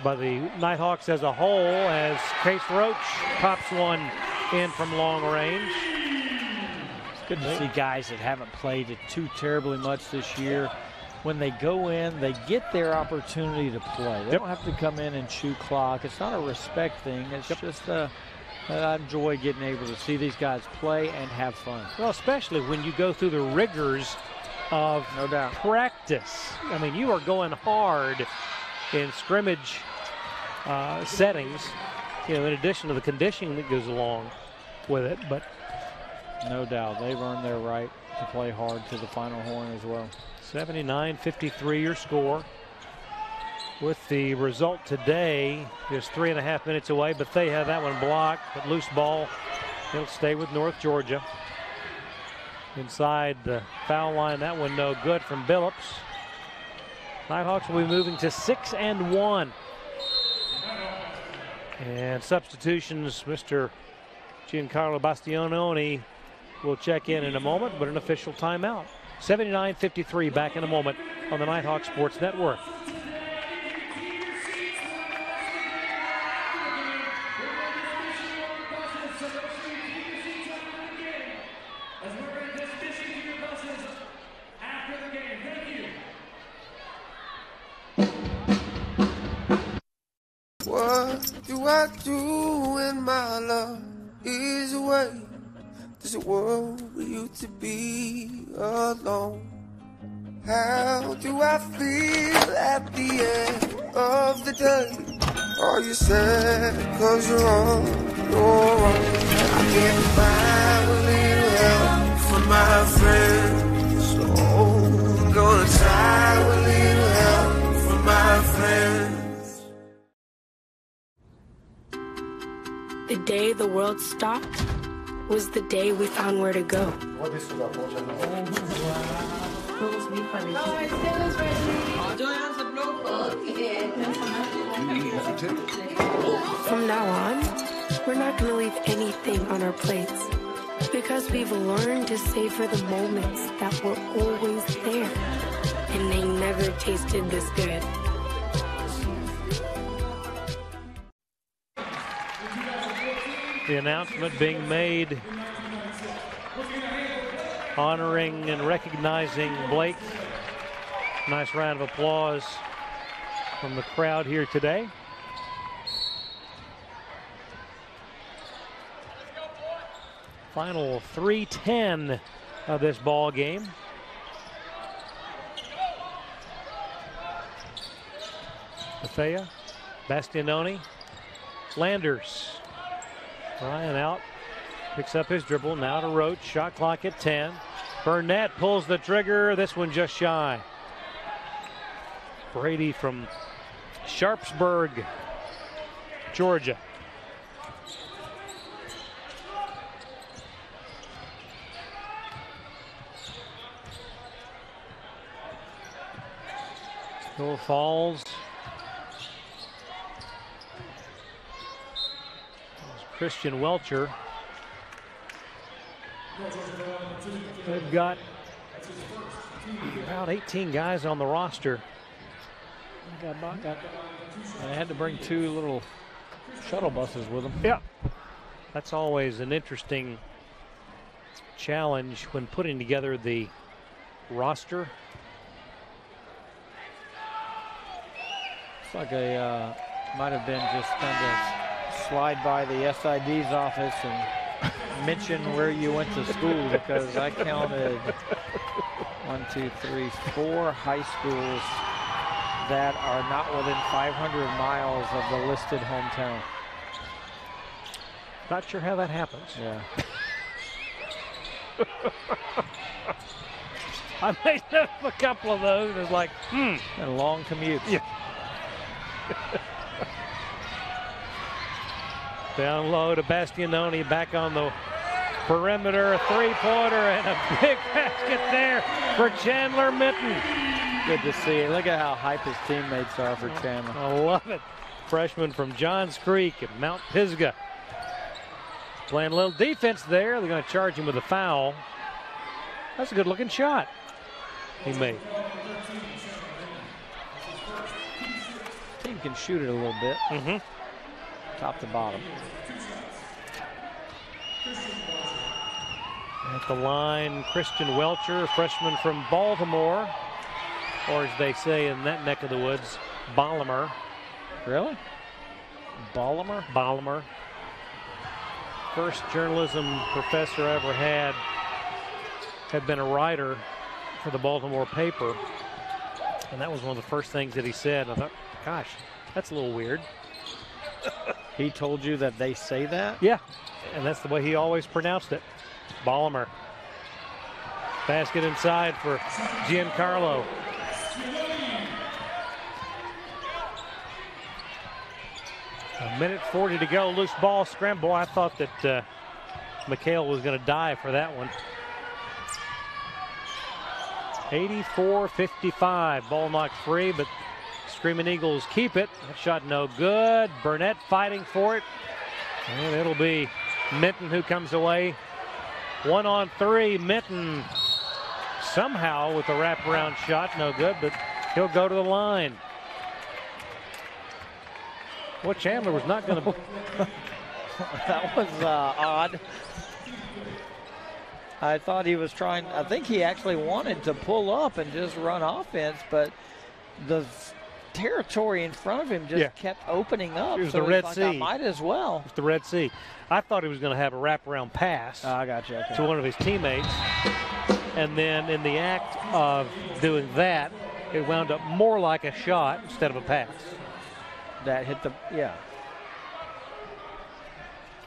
[SPEAKER 2] the Nighthawks as a whole, as Case Roach pops one in from long range.
[SPEAKER 1] It's good to see guys that haven't played it too terribly much this year. When they go in, they get their opportunity to play. They don't have to come in and chew clock. It's not a respect thing. It's just I enjoy getting able to see these guys play and have fun.
[SPEAKER 2] Well, especially when you go through the rigors of practice. I mean, you are going hard in scrimmage settings, you know, in addition to the conditioning that goes along with it. But
[SPEAKER 1] no doubt, they've earned their right to play hard to the final horn as well.
[SPEAKER 2] 79-53 your score. With the result today, just 3.5 minutes away, but they have that one blocked, but loose ball, it'll stay with North Georgia. Inside the foul line, that one no good from Billups. Nighthawks will be moving to 6-1. And substitutions, Mr. Giancarlo Bastianoni will check in a moment, but an official timeout. 79-53, back in a moment on the Nighthawk Sports Network.
[SPEAKER 8] What do I do when my love is away? Does it worry you to be alone? How do I feel at the end of the day? Are you sad cause you're on your own? I can't find a little help from my friends, so I'm gonna try a little help from my friends.
[SPEAKER 11] The day the world stopped was the day we found where to go. From now on, we're not going to leave anything on our plates because we've learned to savor the moments that were always there, and they never tasted this good.
[SPEAKER 2] The announcement being made honoring and recognizing Blake. Nice round of applause from the crowd here today. Final 3:10 of this ball game. Bethea, Bastianoni, Landers. Ryan out, picks up his dribble, now to Roach, shot clock at 10. Burnett pulls the trigger, this one just shy. Brady from Sharpsburg, Georgia. Hill Falls. Christian Welcher. They've got about 18 guys on the roster.
[SPEAKER 1] And they had to bring 2 little shuttle buses with them.
[SPEAKER 2] Yeah. That's always an interesting challenge when putting together the roster.
[SPEAKER 1] It's like a, might have been just kind of slide by the SID's office and mention where you went to school, because I counted 1, 2, 3, 4 high schools that are not within 500 miles of the listed hometown.
[SPEAKER 2] Not sure how that happens.
[SPEAKER 1] Yeah.
[SPEAKER 2] I made up a couple of those. It's like,
[SPEAKER 1] And long commutes.
[SPEAKER 2] Yeah. Down low to Bastianoni, back on the perimeter, a three-pointer and a big basket there for Chandler Mitten.
[SPEAKER 1] Good to see. Look at how hype his teammates are for Chandler.
[SPEAKER 2] I love it. Freshman from Johns Creek and Mount Pisgah. Playing a little defense there. They're going to charge him with a foul. That's a good-looking shot he made.
[SPEAKER 1] Team can shoot it a little bit. Top to bottom.
[SPEAKER 2] At the line, Christian Welcher, freshman from Baltimore, or as they say in that neck of the woods, Ballimer.
[SPEAKER 1] Really? Ballimer?
[SPEAKER 2] Ballimer. First journalism professor I ever had been a writer for the Baltimore paper, and that was one of the first things that he said. I thought, gosh, that's a little weird.
[SPEAKER 1] He told you that they say that?
[SPEAKER 2] Yeah, and that's the way he always pronounced it. Ballimer. Basket inside for Giancarlo. A minute 40 to go. Loose ball scramble. I thought that McHale was going to die for that one. 84-55. Ball knocked free, but Screaming Eagles keep it. That shot no good. Burnett fighting for it. And it'll be Minton who comes away. 1-on-3. Minton somehow with a wraparound shot. No good, but he'll go to the line. Well, Chandler was not going to.
[SPEAKER 1] That was odd. I thought he was trying. I think he actually wanted to pull up and just run offense, but the territory in front of him just kept opening up.
[SPEAKER 2] It was
[SPEAKER 1] so
[SPEAKER 2] the Red
[SPEAKER 1] like,
[SPEAKER 2] Sea.
[SPEAKER 1] I might as well.
[SPEAKER 2] It's the Red Sea. I thought he was going to have a wraparound pass
[SPEAKER 1] I got you. Okay.
[SPEAKER 2] to one of his teammates. And then in the act of doing that, it wound up more like a shot instead of a pass.
[SPEAKER 1] That hit the,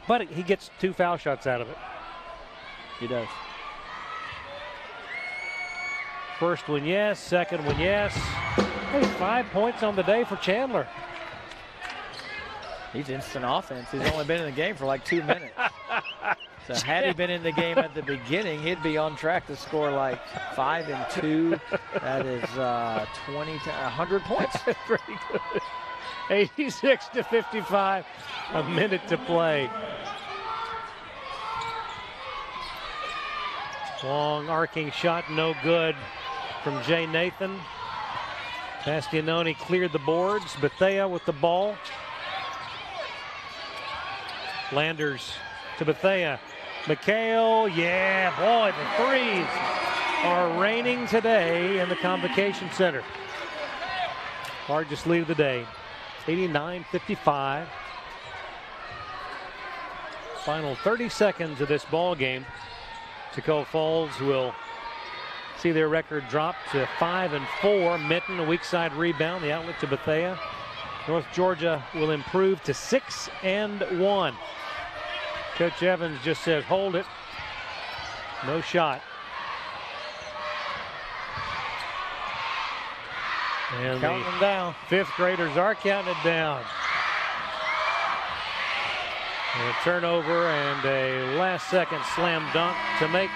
[SPEAKER 2] But he gets 2 foul shots out of it.
[SPEAKER 1] He does.
[SPEAKER 2] First one, yes. Second one, yes. Hey, 5 points on the day for Chandler.
[SPEAKER 1] He's instant offense. He's only been in the game for like 2 minutes. So had he been in the game at the beginning, he'd be on track to score like 5 and 2. That is 100 points.
[SPEAKER 2] Pretty good. 86-55. A minute to play. Long arcing shot, no good from Jay Nathan. Bastianoni cleared the boards. Bethea with the ball. Landers to Bethea. McHale, yeah, boy, the threes are raining today in the Convocation Center. Largest lead of the day, 89-55. Final 30 seconds of this ball game. Toccoa Falls will see their record drop to 5-4. Minton, a weak side rebound, the outlet to Bethea. North Georgia will improve to 6-1. Coach Evans just says, hold it. No shot. And
[SPEAKER 1] counting them down.
[SPEAKER 2] Fifth graders are counting it down. And a turnover and a last-second slam dunk to make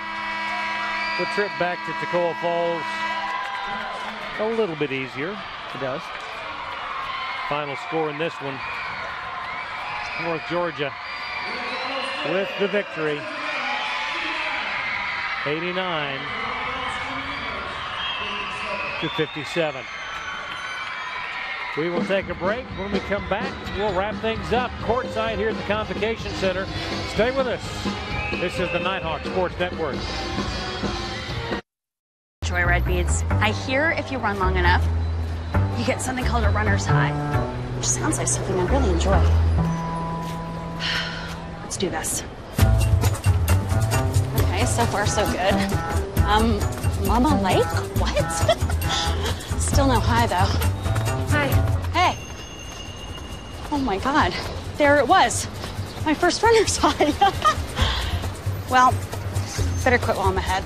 [SPEAKER 2] the trip back to Toccoa Falls a little bit easier.
[SPEAKER 1] It does.
[SPEAKER 2] Final score in this one, North Georgia with the victory, 89-57. We will take a break. When we come back, we'll wrap things up courtside here at the Convocation Center. Stay with us. This is the Nighthawk Sports Network.
[SPEAKER 12] Enjoy red beads. I hear if you run long enough, you get something called a runner's high, which sounds like something I'd really enjoy. Let's do this. Okay, so far so good. Mama Lake? What? Still no high though. Hi. Hey. Oh my God, there it was. My first runner's high. Well, better quit while I'm ahead.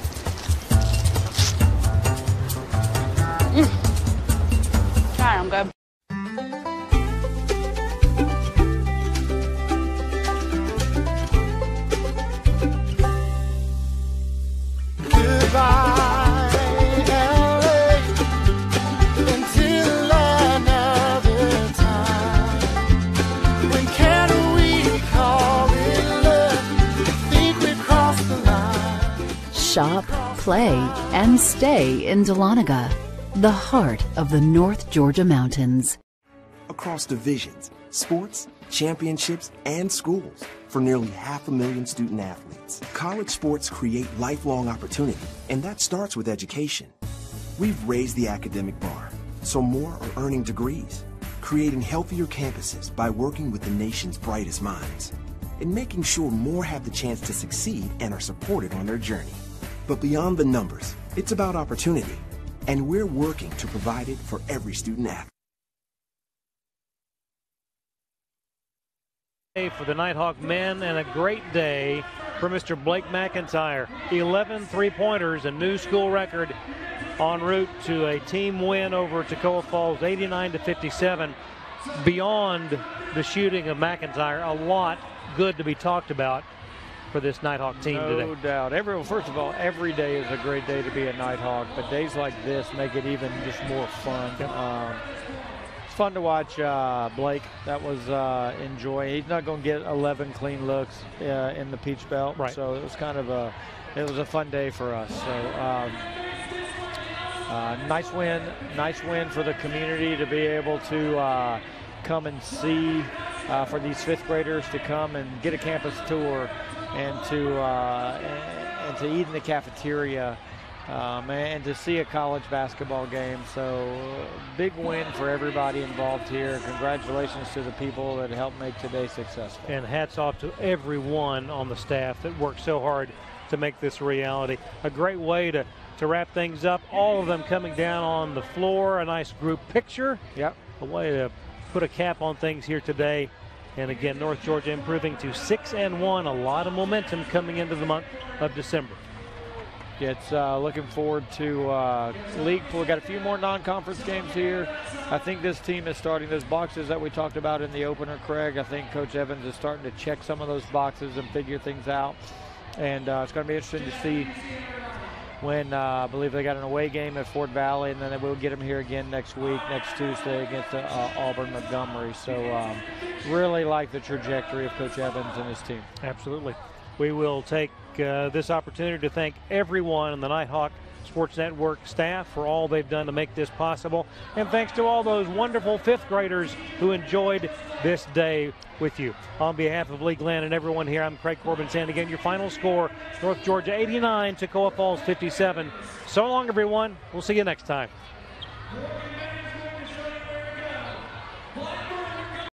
[SPEAKER 12] Try, I'm good.
[SPEAKER 8] Goodbye, LA, until another time. When can we call it love? Think we crossed the line.
[SPEAKER 13] Shop, play, and stay in Dahlonega, the heart of the North Georgia mountains.
[SPEAKER 14] Across divisions, sports, championships, and schools for nearly 500,000 student athletes. College sports create lifelong opportunity, and that starts with education. We've raised the academic bar, so more are earning degrees, creating healthier campuses by working with the nation's brightest minds, and making sure more have the chance to succeed and are supported on their journey. But beyond the numbers, it's about opportunity, and we're working to provide it for every student athlete.
[SPEAKER 2] For the Nighthawk men, and a great day for Mr. Blake McIntyre. 11 three-pointers, a new school record, en route to a team win over Toccoa Falls, 89-57. Beyond the shooting of McIntyre, a lot good to be talked about for this Nighthawk team today.
[SPEAKER 1] No doubt. First of all, every day is a great day to be a Nighthawk, but days like this make it even just more fun.
[SPEAKER 2] Yep.
[SPEAKER 1] It's fun to watch Blake. That was enjoying. He's not going to get 11 clean looks in the Peach Belt,
[SPEAKER 2] right.
[SPEAKER 1] So it was kind of a fun day for us. So nice win for the community to be able to come and see, for these fifth graders to come and get a campus tour and to eat in the cafeteria. And to see a college basketball game. So big win for everybody involved here. Congratulations to the people that helped make today successful.
[SPEAKER 2] And hats off to everyone on the staff that worked so hard to make this a reality. A great way to wrap things up. All of them coming down on the floor. A nice group picture.
[SPEAKER 1] Yep.
[SPEAKER 2] A way to put a cap on things here today. And again, North Georgia improving to 6-1. A lot of momentum coming into the month of December.
[SPEAKER 1] It's looking forward to league play. We've got a few more non-conference games here. I think this team is starting those boxes that we talked about in the opener, Craig. I think Coach Evans is starting to check some of those boxes and figure things out. And it's going to be interesting to see when I believe they got an away game at Fort Valley, and then they will get them here again next Tuesday against Auburn Montgomery. So really like the trajectory of Coach Evans and his team.
[SPEAKER 2] Absolutely. We will take this opportunity to thank everyone in the Nighthawk Sports Network staff for all they've done to make this possible. And thanks to all those wonderful fifth graders who enjoyed this day with you. On behalf of Lee Glenn and everyone here, I'm Craig Corbin saying again your final score, North Georgia 89, Toccoa Falls 57. So long, everyone. We'll see you next time.